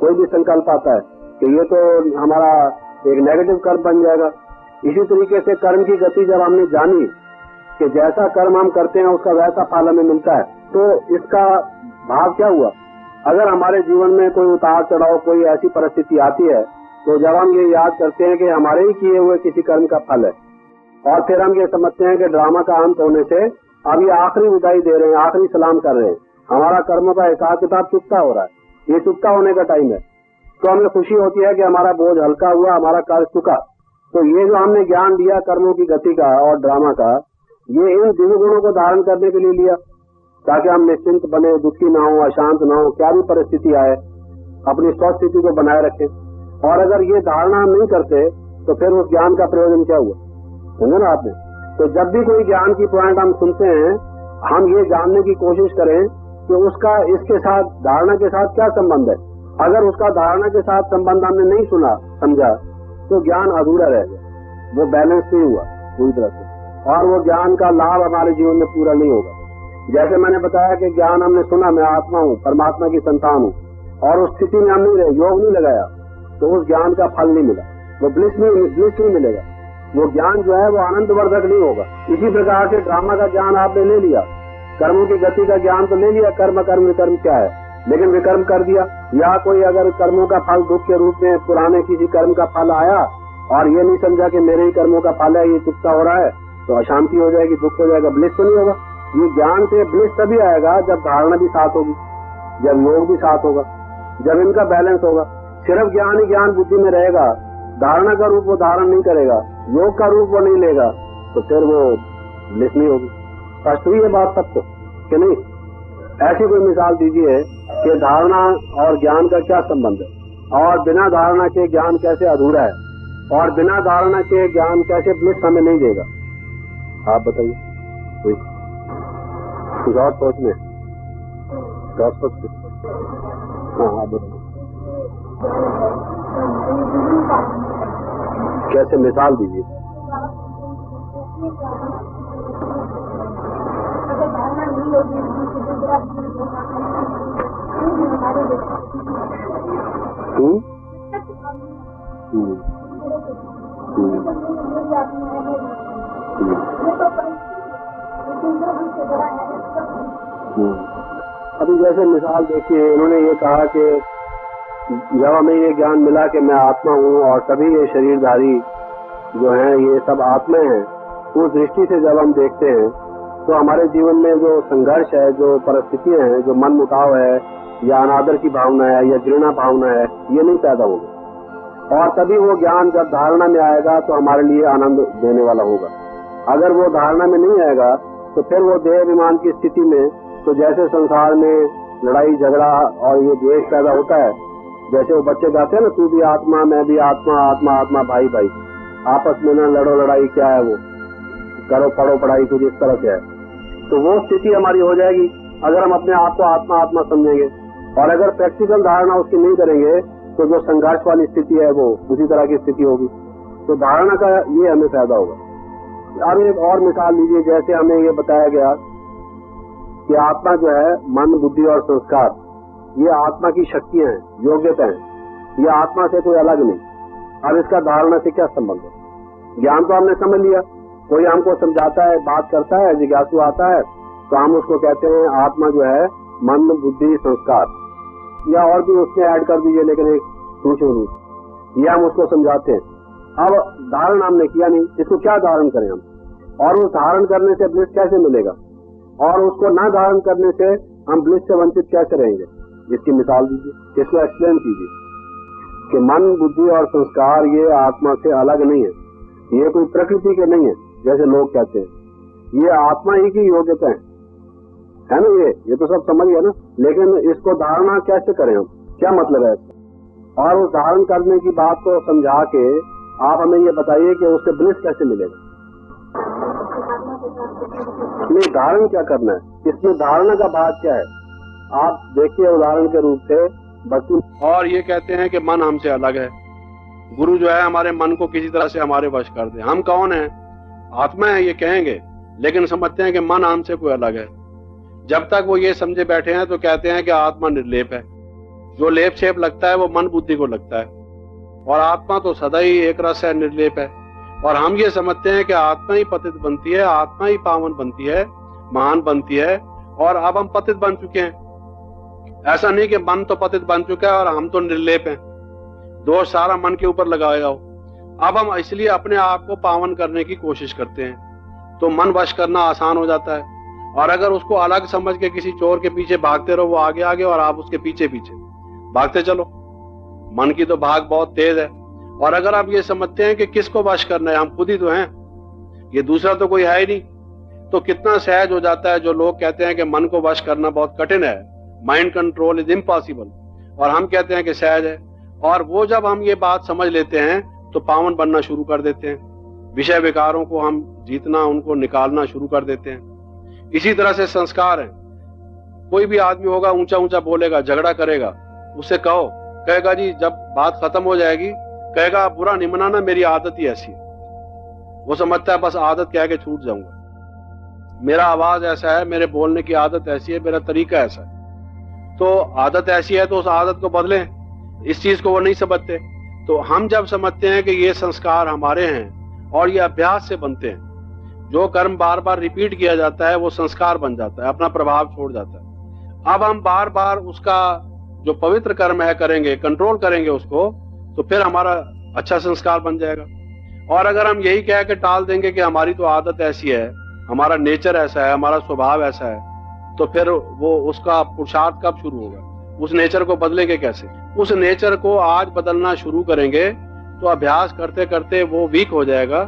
कोई भी संकल्प आता है कि ये तो हमारा एक नेगेटिव कर्म बन जाएगा। इसी तरीके से कर्म की गति जब हमने जानी कि जैसा कर्म हम करते हैं उसका वैसा फल हमें मिलता है, तो इसका भाव क्या हुआ। अगर हमारे जीवन में कोई उतार चढ़ाव, कोई ऐसी परिस्थिति आती है, तो जब हम ये याद करते हैं कि हमारे ही किए हुए किसी कर्म का फल है, और फिर हम ये समझते हैं कि ड्रामा का अंत होने से अब ये आखिरी विदाई दे रहे हैं, आखिरी सलाम कर रहे हैं, हमारा कर्मों का हिसाब किताब चुकता हो रहा है, ये चुकता होने का टाइम है, तो हमें खुशी होती है कि हमारा बोझ हल्का हुआ, हमारा कार्य चुका। तो ये जो हमने ज्ञान दिया कर्मों की गति का और ड्रामा का, ये इन दिव्य गुणों को धारण करने के लिए लिया ताकि हम निश्चिंत बने, दुखी ना हो, अशांत ना हो, क्या भी परिस्थिति आए अपनी स्वस्थ स्थिति को बनाए रखें। और अगर ये धारणा हम नहीं करते तो फिर उस ज्ञान का प्रयोजन क्या हुआ, समझे ना आपने। तो जब भी कोई ज्ञान की पॉइंट हम सुनते हैं, हम ये जानने की कोशिश करें कि उसका इसके साथ, धारणा के साथ क्या संबंध है। अगर उसका धारणा के साथ संबंध हमने नहीं सुना, समझा, तो ज्ञान अधूरा रह गया, वो बैलेंस नहीं हुआ पूरी तरह से, और वो ज्ञान का लाभ हमारे जीवन में पूरा नहीं होगा। जैसे मैंने बताया कि ज्ञान हमने सुना, मैं आत्मा हूँ, परमात्मा की संतान हूँ, और उस स्थिति में हम नहीं रहे, योग नहीं लगाया, तो उस ज्ञान का फल नहीं मिला, वो ब्लिस नहीं मिलेगा, वो ज्ञान जो है वो आनंदवर्धक नहीं होगा। इसी प्रकार से ड्रामा का ज्ञान आपने ले लिया, कर्मों की गति का ज्ञान तो ले लिया, कर्म कर्म विकर्म क्या है, लेकिन विकर्म कर दिया। या कोई अगर कर्मों का फल दुख के रूप में पुराने किसी कर्म का फल आया और ये नहीं समझा कि मेरे ही कर्मों का फल है, ये चुकता हो रहा है, तो अशांति हो जाएगी, दुख हो जाएगा, ब्लिस तो नहीं होगा। ये ज्ञान से ब्लिस तभी आएगा जब धारणा भी साथ होगी, जब योग भी साथ होगा, जब इनका बैलेंस होगा। सिर्फ ज्ञान ही ज्ञान बुद्धि में रहेगा, धारणा का रूप वो धारण नहीं करेगा, योग का रूप वो नहीं लेगा, तो फिर वो ब्लिस नहीं होगी। स्पष्ट हुई ये बात सबको कि नहीं? ऐसी कोई मिसाल दीजिए कि धारणा और ज्ञान का क्या संबंध है, और बिना धारणा के ज्ञान कैसे अधूरा है, और बिना धारणा के ज्ञान कैसे ब्लिस हमें नहीं देगा। आप बताइए, कुछ और सोचने, हाँ आप बताइए, कैसे मिसाल दीजिए। अभी जैसे मिसाल देखिए, इन्होंने ये कहा कि जब हमें ये ज्ञान मिला कि मैं आत्मा हूँ और सभी ये शरीरधारी जो हैं ये सब आत्मा हैं, उस दृष्टि से जब हम देखते हैं तो हमारे जीवन में जो संघर्ष है, जो परिस्थितियां हैं, जो मन मुटाव है, या अनादर की भावना है, या घृणा भावना है, ये नहीं पैदा होगा। और तभी वो ज्ञान जब धारणा में आएगा तो हमारे लिए आनंद देने वाला होगा। अगर वो धारणा में नहीं आएगा तो फिर वो देह अभिमान की स्थिति में, तो जैसे संसार में लड़ाई झगड़ा और ये द्वेष पैदा होता है, जैसे वो बच्चे गाते हैं ना, तू भी आत्मा मैं भी आत्मा, आत्मा आत्मा भाई भाई, आपस में ना लड़ो, लड़ाई क्या है, वो करो पढ़ो पढ़ाई, कुछ इस तरह से है। तो वो स्थिति हमारी हो जाएगी अगर हम अपने आप को आत्मा आत्मा समझेंगे। और अगर प्रैक्टिकल धारणा उसकी नहीं करेंगे तो जो संघर्ष वाली स्थिति है वो उसी तरह की स्थिति होगी। तो धारणा का ये हमें फायदा होगा। अब एक और मिसाल लीजिए, जैसे हमें ये बताया गया कि आत्मा जो है मन बुद्धि और संस्कार, ये आत्मा की शक्तियां हैं, योग्यता हैं, ये आत्मा से कोई अलग नहीं। अब इसका धारणा से क्या संबंध है? ज्ञान तो हमने समझ लिया, कोई हमको समझाता है, बात करता है, जिज्ञासु आता है, तो हम उसको कहते हैं आत्मा जो है मन बुद्धि संस्कार, या और भी उसमें ऐड कर दीजिए, लेकिन एक सूक्ष्म रूप, ये हम उसको समझाते हैं। अब धारण हमने किया नहीं, इसको क्या धारण करें हम, और उस धारण करने से ब्लिस कैसे मिलेगा, और उसको ना धारण करने से हम ब्लिस से वंचित कैसे रहेंगे? इसकी मिसाल दीजिए, इसको एक्सप्लेन कीजिए कि मन बुद्धि और संस्कार ये आत्मा से अलग नहीं है, ये कोई प्रकृति के नहीं है जैसे लोग कहते हैं, ये आत्मा ही की योग्यता है ना। ये तो सब समझ गया ना, लेकिन इसको धारणा कैसे करें हम, क्या मतलब है इसका? और उस धारण करने की बात को समझा के आप हमें ये बताइए कि उससे ब्लिस कैसे मिलेगा। नहीं, धारण क्या करना है, इसमें धारणा का भाग क्या है? आप देखिए उदाहरण के रूप से वस्तु, और ये कहते हैं कि मन हमसे अलग है। गुरु जो है हमारे मन को किसी तरह से हमारे वश कर दे। हम कौन है? आत्मा है ये कहेंगे, लेकिन समझते हैं कि मन हमसे कोई अलग है। जब तक वो ये समझे बैठे हैं तो कहते हैं कि आत्मा निर्लेप है। जो लेप छेप लगता है वो मन बुद्धि को लगता है, और आत्मा तो सदा ही एक रस है, निर्लेप है। और हम ये समझते हैं कि आत्मा ही पतित बनती है, आत्मा ही पावन बनती है, महान बनती है, और अब हम पतित बन चुके हैं। ऐसा नहीं कि मन तो पतित बन चुका है और हम तो निर्लेप हैं, दोष सारा मन के ऊपर लगाया हो। अब हम इसलिए अपने आप को पावन करने की कोशिश करते हैं, तो मन वश करना आसान हो जाता है। और अगर उसको अलग समझ के किसी चोर के पीछे भागते रहो, वो आगे आगे और आप उसके पीछे पीछे भागते चलो, मन की तो भाग बहुत तेज है। और अगर आप ये समझते हैं कि किसको वश करना है, हम खुद ही तो हैं, ये दूसरा तो कोई है ही नहीं, तो कितना सहज हो जाता है। जो लोग कहते हैं कि मन को वश करना बहुत कठिन है, माइंड कंट्रोल इज इम्पॉसिबल, और हम कहते हैं कि सहज है। और वो जब हम ये बात समझ लेते हैं तो पावन बनना शुरू कर देते हैं, विषय विकारों को हम जीतना, उनको निकालना शुरू कर देते हैं। इसी तरह से संस्कार है। कोई भी आदमी होगा ऊंचा ऊंचा बोलेगा, झगड़ा करेगा, उससे कहो, कहेगा जी जब बात खत्म हो जाएगी कहेगा बुरा नहीं मनाना, मेरी आदत ही ऐसी है। वो समझता है बस आदत कह के छूट जाऊंगा, मेरा आवाज ऐसा है, मेरे बोलने की आदत ऐसी है, मेरा तरीका ऐसा है। तो आदत ऐसी है तो उस आदत को बदलें, इस चीज को वो नहीं समझते। तो हम जब समझते हैं कि ये संस्कार हमारे हैं और ये अभ्यास से बनते हैं, जो कर्म बार बार रिपीट किया जाता है वो संस्कार बन जाता है, अपना प्रभाव छोड़ जाता है। अब हम बार बार उसका जो पवित्र कर्म है करेंगे, कंट्रोल करेंगे उसको, तो फिर हमारा अच्छा संस्कार बन जाएगा। और अगर हम यही कह के टाल देंगे कि हमारी तो आदत ऐसी है, हमारा नेचर ऐसा है, हमारा स्वभाव ऐसा है, तो फिर वो उसका पुरुषार्थ कब शुरू होगा? उस नेचर को बदलेंगे कैसे? उस नेचर को आज बदलना शुरू करेंगे तो अभ्यास करते करते वो वीक हो जाएगा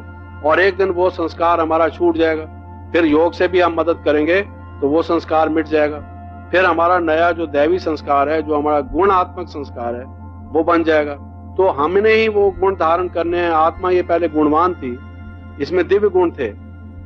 और एक दिन वो संस्कार हमारा छूट जाएगा। फिर योग से भी हम मदद करेंगे तो वो संस्कार मिट जाएगा। फिर हमारा नया जो दैवी संस्कार है, जो हमारा गुणात्मक संस्कार है, वो बन जाएगा। तो हमने ही वो गुण धारण करने हैं। आत्मा ये पहले गुणवान थी, इसमें दिव्य गुण थे,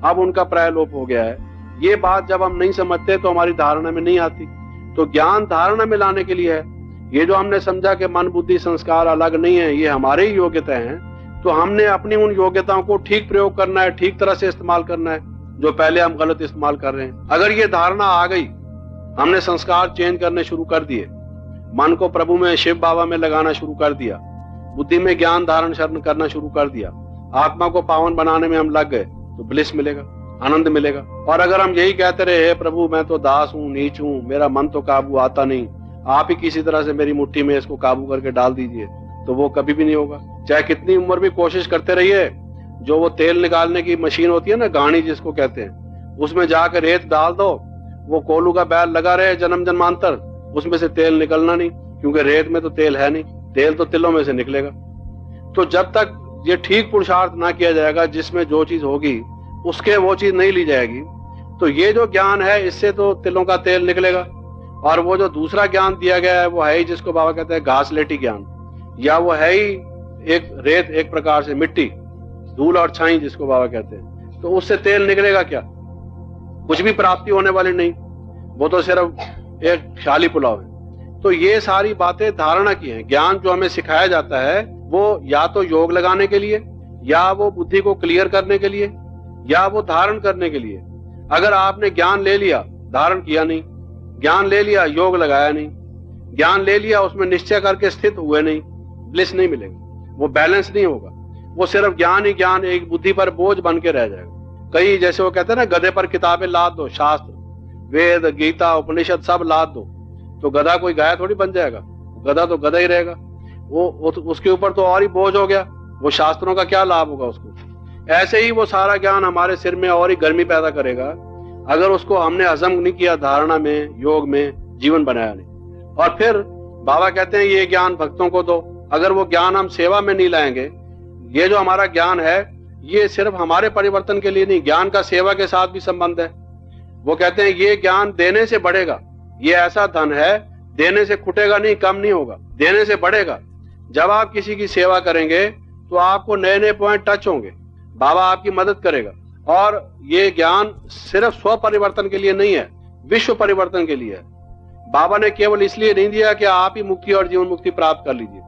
अब उनका प्रायलोप हो गया है। ये बात जब हम नहीं समझते तो हमारी धारणा में नहीं आती। तो ज्ञान धारणा में लाने के लिए है। ये जो हमने समझा कि मन बुद्धि संस्कार अलग नहीं है, ये हमारे ही योग्यता हैं, तो हमने अपनी उन योग्यताओं को ठीक प्रयोग करना है, ठीक तरह से इस्तेमाल करना है, जो पहले हम गलत इस्तेमाल कर रहे हैं। अगर ये धारणा आ गई, हमने संस्कार चेंज करने शुरू कर दिए, मन को प्रभु में, शिव बाबा में लगाना शुरू कर दिया, बुद्धि में ज्ञान धारण शरण करना शुरू कर दिया, आत्मा को पावन बनाने में हम लग गए, तो ब्लिस मिलेगा, आनंद मिलेगा। और अगर हम यही कहते रहे, हे प्रभु मैं तो दास हूँ, नीच हूँ, मेरा मन तो काबू आता नहीं, आप ही किसी तरह से मेरी मुट्ठी में इसको काबू करके डाल दीजिए, तो वो कभी भी नहीं होगा। चाहे कितनी उम्र भी कोशिश करते रहिए, जो वो तेल निकालने की मशीन होती है ना, गाड़ी जिसको कहते हैं, उसमें जाकर रेत डाल दो, वो कोलू का बैल लगा रहे जन्म जन्मांतर, उसमें से तेल निकलना नहीं, क्योंकि रेत में तो तेल है नहीं, तेल तो तिलों में से निकलेगा। तो जब तक ये ठीक पुरुषार्थ ना किया जाएगा, जिसमें जो चीज होगी उसके वो चीज नहीं ली जाएगी। तो ये जो ज्ञान है इससे तो तिलों का तेल निकलेगा। और वो जो दूसरा ज्ञान दिया गया है वो है ही, जिसको बाबा कहते हैं घासलेटी ज्ञान, या वो है ही एक रेत, एक प्रकार से मिट्टी, धूल और छाई जिसको बाबा कहते हैं। तो उससे तेल निकलेगा क्या? कुछ भी प्राप्ति होने वाली नहीं, वो तो सिर्फ एक ख्याली पुलाव है। तो ये सारी बातें धारणा की हैं। ज्ञान जो हमें सिखाया जाता है वो या तो योग लगाने के लिए, या वो बुद्धि को क्लियर करने के लिए, या वो धारण करने के लिए। अगर आपने ज्ञान ले लिया, धारण किया नहीं, ज्ञान ले लिया, योग लगाया नहीं, ज्ञान ले लिया, उसमें निश्चय करके स्थित हुए नहीं, ब्लिस नहीं मिलेगा, वो बैलेंस नहीं होगा। वो सिर्फ ज्ञान ही ज्ञान एक बुद्धि पर बोझ बन के रह जाएगा। कई जैसे वो कहते हैं ना, गधे पर किताबें लाद दो, शास्त्र, वेद, गीता, उपनिषद सब लाद दो, तो गधा कोई गाय थोड़ी बन जाएगा, गधा तो गधा ही रहेगा। वो उसके ऊपर तो और ही बोझ हो गया, वो शास्त्रों का क्या लाभ होगा उसको। ऐसे ही वो सारा ज्ञान हमारे सिर में और ही गर्मी पैदा करेगा अगर उसको हमने हजम नहीं किया, धारणा में, योग में जीवन बनाया नहीं। और फिर बाबा कहते हैं ये ज्ञान भक्तों को दो। अगर वो ज्ञान हम सेवा में नहीं लाएंगे, ये जो हमारा ज्ञान है ये सिर्फ हमारे परिवर्तन के लिए नहीं, ज्ञान का सेवा के साथ भी संबंध है। वो कहते हैं ये ज्ञान देने से बढ़ेगा, ये ऐसा धन है देने से खुटेगा नहीं, कम नहीं होगा, देने से बढ़ेगा। जब आप किसी की सेवा करेंगे तो आपको नए नए पॉइंट टच होंगे, बाबा आपकी मदद करेगा। और ये ज्ञान सिर्फ स्व परिवर्तन के लिए नहीं है, विश्व परिवर्तन के लिए है। बाबा ने केवल इसलिए नहीं दिया कि आप ही मुक्ति और जीवन मुक्ति प्राप्त कर लीजिए।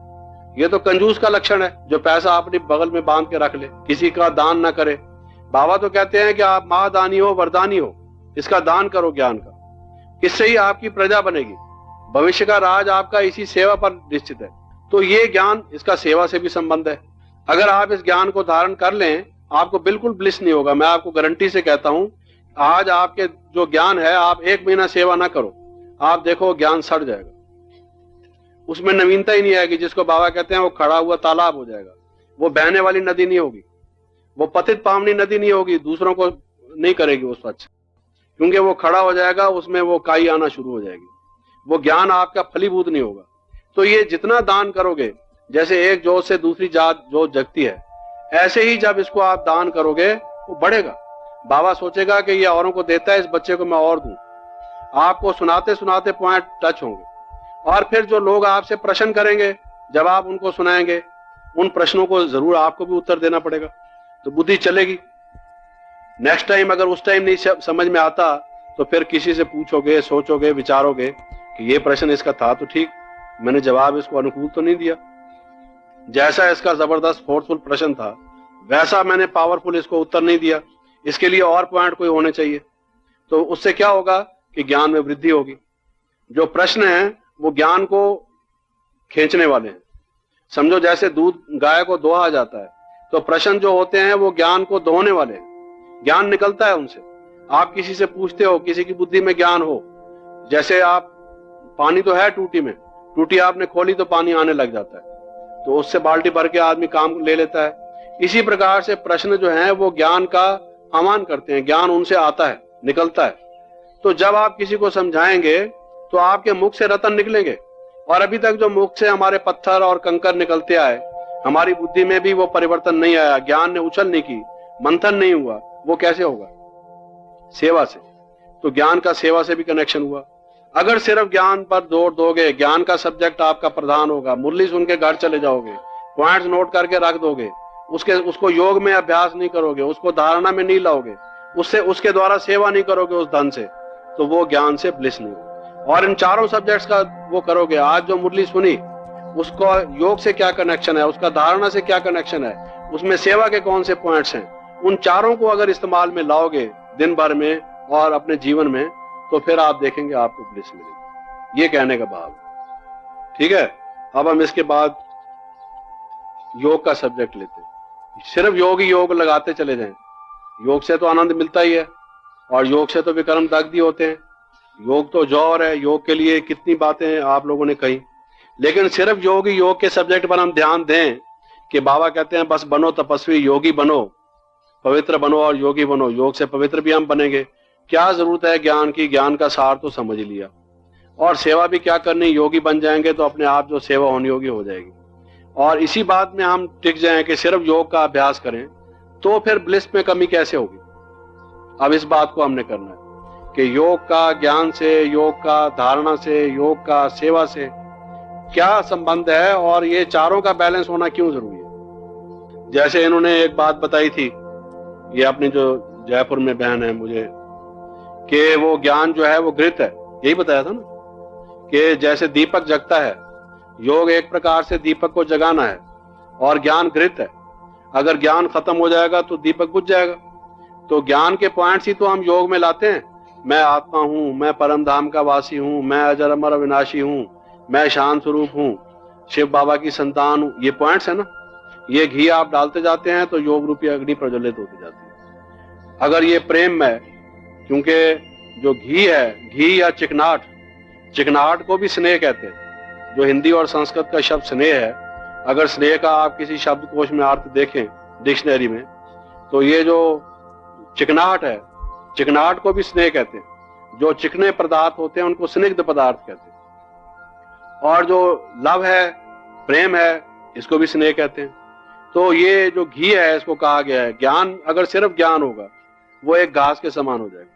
ये तो कंजूस का लक्षण है, जो पैसा अपने बगल में बांध के रख ले, किसी का दान ना करे। बाबा तो कहते हैं कि आप महादानी हो, वरदानी हो, इसका दान करो ज्ञान का, इससे ही आपकी प्रजा बनेगी। भविष्य का राज आपका इसी सेवा पर निश्चित है। तो ये ज्ञान, इसका सेवा से भी संबंध है। अगर आप इस ज्ञान को धारण कर लें, आपको बिल्कुल ब्लिस नहीं होगा। मैं आपको गारंटी से कहता हूं, आज आपके जो ज्ञान है, आप 1 महीना सेवा ना करो, आप देखो ज्ञान सड़ जाएगा, उसमें नवीनता ही नहीं आएगी। जिसको बाबा कहते हैं वो खड़ा हुआ तालाब हो जाएगा, वो बहने वाली नदी नहीं होगी, वो पतित पावनी नदी नहीं होगी, दूसरों को नहीं करेगी वो स्वच्छ, क्योंकि वो खड़ा हो जाएगा, उसमें वो काई आना शुरू हो जाएगी, वो ज्ञान आपका फलीभूत नहीं होगा। तो ये जितना दान करोगे, जैसे एक जोत से दूसरी जोत जगती है, ऐसे ही जब इसको आप दान करोगे वो बढ़ेगा। बाबा सोचेगा कि ये औरों को देता है, इस बच्चे को मैं और दूं। आपको सुनाते सुनाते पॉइंट टच होंगे। और फिर जो लोग आपसे प्रश्न करेंगे, जब आप उनको सुनाएंगे, उन प्रश्नों को जरूर आपको भी उत्तर देना पड़ेगा, तो बुद्धि चलेगी। नेक्स्ट टाइम अगर उस टाइम नहीं समझ में आता, तो फिर किसी से पूछोगे, सोचोगे, विचारोगे कि ये प्रश्न इसका था तो ठीक, मैंने जवाब इसको अनुकूल तो नहीं दिया। जैसा इसका जबरदस्त फोर्सफुल प्रश्न था, वैसा मैंने पावरफुल इसको उत्तर नहीं दिया, इसके लिए और पॉइंट कोई होने चाहिए। तो उससे क्या होगा कि ज्ञान में वृद्धि होगी। जो प्रश्न है वो ज्ञान को खींचने वाले हैं। समझो जैसे दूध गाय को दोहा जाता है, तो प्रश्न जो होते हैं वो ज्ञान को दोहने वाले हैं, ज्ञान निकलता है उनसे। आप किसी से पूछते हो, किसी की बुद्धि में ज्ञान हो, जैसे आप, पानी तो है टूटी में, टूटी आपने खोली तो पानी आने लग जाता है, तो उससे बाल्टी भर के आदमी काम ले लेता है। इसी प्रकार से प्रश्न जो है वो ज्ञान का आह्वान करते हैं, ज्ञान उनसे आता है, निकलता है। तो जब आप किसी को समझाएंगे तो आपके मुख से रतन निकलेंगे। और अभी तक जो मुख से हमारे पत्थर और कंकर निकलते आए, हमारी बुद्धि में भी वो परिवर्तन नहीं आया, ज्ञान ने उछल नहीं की, मंथन नहीं हुआ, वो कैसे होगा? सेवा से। तो ज्ञान का सेवा से भी कनेक्शन हुआ। अगर सिर्फ ज्ञान पर जोर दोगे, ज्ञान का सब्जेक्ट आपका प्रधान होगा, मुरली सुन के घर चले जाओगे, पॉइंट्स नोट करके रख दोगे, उसको योग में अभ्यास नहीं करोगे, उसको धारणा में नहीं लाओगे, उसके द्वारा सेवा नहीं करोगे उस धन से, तो वो ज्ञान से ब्लिस नहीं होगा। और इन चारों सब्जेक्ट्स का वो करोगे। आज जो मुरली सुनी, उसको योग से क्या कनेक्शन है, उसका धारणा से क्या कनेक्शन है, उसमें सेवा के कौन से पॉइंट्स हैं, उन चारों को अगर इस्तेमाल में लाओगे दिन भर में और अपने जीवन में, तो फिर आप देखेंगे आपको ब्लिस मिलेगी। ये कहने का भाव है। ठीक है, अब हम इसके बाद योग का सब्जेक्ट लेते हैं। सिर्फ योग ही योग लगाते चले जाएं, योग से तो आनंद मिलता ही है, और योग से तो विक्रम दग्ध होते हैं। योग तो जौहर है, योग के लिए कितनी बातें आप लोगों ने कही, लेकिन सिर्फ योग ही योग के सब्जेक्ट पर हम ध्यान दें कि बाबा कहते हैं बस बनो तपस्वी, योगी बनो, पवित्र बनो और योगी बनो। योग से पवित्र भी हम बनेंगे। क्या जरूरत है ज्ञान की? ज्ञान का सार तो समझ लिया, और सेवा भी क्या करनी, योगी बन जाएंगे तो अपने आप जो सेवा होनी होगी हो जाएगी। और इसी बात में हम टिक जाएं कि सिर्फ योग का अभ्यास करें, तो फिर ब्लिस में कमी कैसे होगी? अब इस बात को हमने करना है कि योग का ज्ञान से, योग का धारणा से, योग का सेवा से क्या संबंध है और ये चारों का बैलेंस होना क्यों जरूरी है। जैसे इन्होंने एक बात बताई थी, ये अपनी जो जयपुर में बहन है मुझे, कि वो ज्ञान जो है वो घृत है, यही बताया था ना, कि जैसे दीपक जगता है, योग एक प्रकार से दीपक को जगाना है और ज्ञान घृत है। अगर ज्ञान खत्म हो जाएगा तो दीपक बुझ जाएगा। तो ज्ञान के पॉइंट्स ही तो हम योग में लाते हैं। मैं आत्मा हूं, मैं परम धाम का वासी हूं, मैं अजर अमर अविनाशी हूं, मैं शांत स्वरूप हूं, शिव बाबा की संतान हूं, ये पॉइंट्स है ना। ये घी आप डालते जाते हैं तो योग रूपी अग्नि प्रज्वलित होती जाती है। अगर ये प्रेम में, क्योंकि जो घी है, घी या चिकनाट, चिकनाट को भी स्नेह कहते हैं। जो हिंदी और संस्कृत का शब्द स्नेह है, अगर स्नेह का आप किसी शब्दकोश में अर्थ देखें डिक्शनरी में, तो ये जो चिकनाहट है, चिकनाहट को भी स्नेह कहते हैं। जो चिकने पदार्थ होते हैं उनको स्निग्ध पदार्थ कहते हैं। और जो लव है, प्रेम है, इसको भी स्नेह कहते हैं। तो ये जो घी है, इसको कहा गया है ज्ञान, अगर सिर्फ ज्ञान होगा वो एक घास के समान हो जाएगा,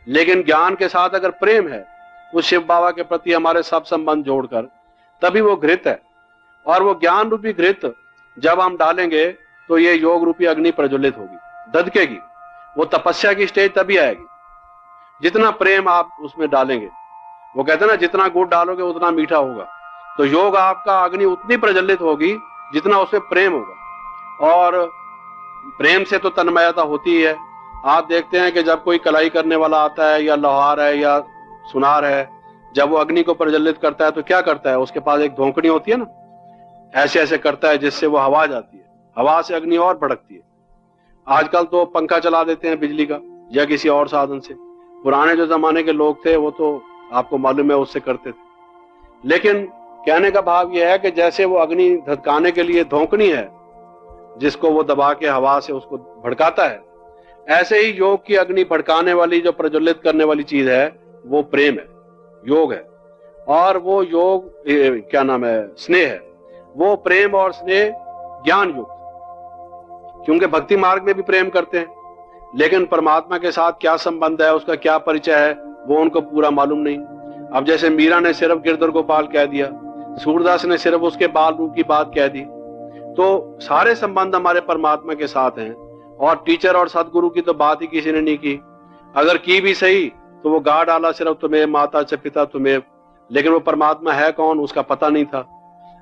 लेकिन ज्ञान के साथ अगर प्रेम है, उस शिव बाबा के प्रति हमारे सब संबंध जोड़कर, तभी वो घृत है। और वो ज्ञान रूपी घृत जब हम डालेंगे तो ये योग रूपी अग्नि प्रज्वलित होगी, ददकेगी। वो तपस्या की स्टेज तभी आएगी जितना प्रेम आप उसमें डालेंगे। वो कहते हैं ना, जितना गुड़ डालोगे उतना मीठा होगा। तो योग आपका अग्नि उतनी प्रज्वलित होगी जितना उसमें प्रेम होगा। और प्रेम से तो तन्मयता होती ही है। आप देखते हैं कि जब कोई कलाई करने वाला आता है, या लोहार है या सुनार है, जब वो अग्नि को प्रज्वलित करता है तो क्या करता है, उसके पास एक धोंकनी होती है ना, ऐसे ऐसे करता है जिससे वो हवा जाती है, हवा से अग्नि और भड़कती है। आजकल तो पंखा चला देते हैं बिजली का या किसी और साधन से। पुराने जो जमाने के लोग थे वो तो आपको मालूम है उससे करते थे। लेकिन कहने का भाव यह है कि जैसे वो अग्नि धधकाने के लिए धोंकनी है जिसको वो दबा के हवा से उसको भड़काता है, ऐसे ही योग की अग्नि भड़काने वाली, जो प्रज्वलित करने वाली चीज है, वो प्रेम है, योग है। और वो योग क्या नाम है, स्नेह है। वो प्रेम और स्नेह ज्ञान युक्त, क्योंकि भक्ति मार्ग में भी प्रेम करते हैं, लेकिन परमात्मा के साथ क्या संबंध है, उसका क्या परिचय है, वो उनको पूरा मालूम नहीं। अब जैसे मीरा ने सिर्फ गिरधर गोपाल कह दिया, सूरदास ने सिर्फ उसके बाल रूप की बात कह दी, तो सारे संबंध हमारे परमात्मा के साथ हैं। और टीचर और सदगुरु की तो बात ही किसी ने नहीं की। अगर की भी सही तो वो गा डाला सिर्फ तुम्हें माता च पिता तुम्हें, लेकिन वो परमात्मा है कौन उसका पता नहीं था।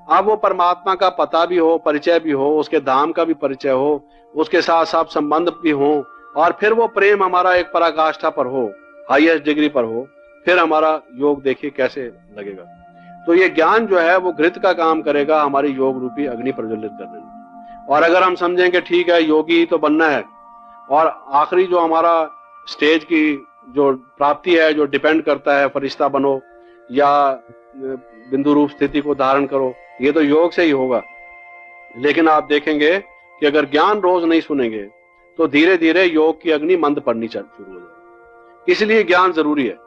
अब वो परमात्मा का पता भी हो, परिचय भी हो, उसके धाम का भी परिचय हो, उसके साथ साथ संबंध भी हो, और फिर वो प्रेम हमारा एक पराकाष्ठा पर हो, हाईएस्ट डिग्री पर हो, फिर हमारा योग देखिए कैसे लगेगा। तो ये ज्ञान जो है वो घृत का काम करेगा हमारी योग रूपी अग्नि प्रज्वलित करने में। और अगर हम समझें कि ठीक है योगी तो बनना है, और आखिरी जो हमारा स्टेज की जो प्राप्ति है, जो डिपेंड करता है फरिश्ता बनो या बिंदु रूप स्थिति को धारण करो, ये तो योग से ही होगा। लेकिन आप देखेंगे कि अगर ज्ञान रोज नहीं सुनेंगे तो धीरे धीरे योग की अग्नि मंद पड़नी शुरू हो जाएगी। इसलिए ज्ञान जरूरी है।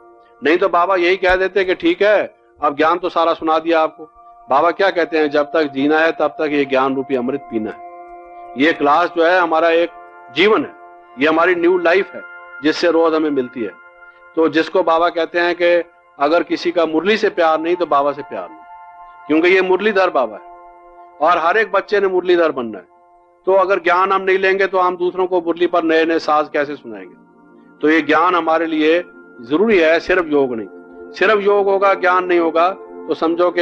नहीं तो बाबा यही कह देते कि ठीक है अब ज्ञान तो सारा सुना दिया आपको। बाबा क्या कहते हैं, जब तक जीना है तब तक ये ज्ञान रूपी अमृत पीना है। ये क्लास जो है हमारा एक जीवन है, ये हमारी न्यू लाइफ है जिससे रोज हमें मिलती है। तो जिसको बाबा कहते हैं कि अगर किसी का मुरली से प्यार नहीं तो बाबा से प्यार नहीं, क्योंकि ये मुरलीधर बाबा है और हर एक बच्चे ने मुरलीधर बनना है। तो अगर ज्ञान हम नहीं लेंगे तो हम दूसरों को मुरली पर नए नए साज कैसे सुनाएंगे। तो ये ज्ञान हमारे लिए जरूरी है, सिर्फ योग नहीं। सिर्फ योग होगा ज्ञान नहीं होगा तो समझो कि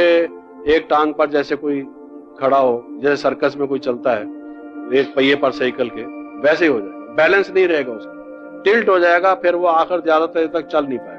एक टांग पर जैसे कोई खड़ा हो, जैसे सर्कस में कोई चलता है एक पहिए पर साइकिल के, वैसे ही हो जाएगा, बैलेंस नहीं रहेगा उसका, टिल्ट हो जाएगा, फिर वो आखिर ज्यादा देर तक चल नहीं पाएगा।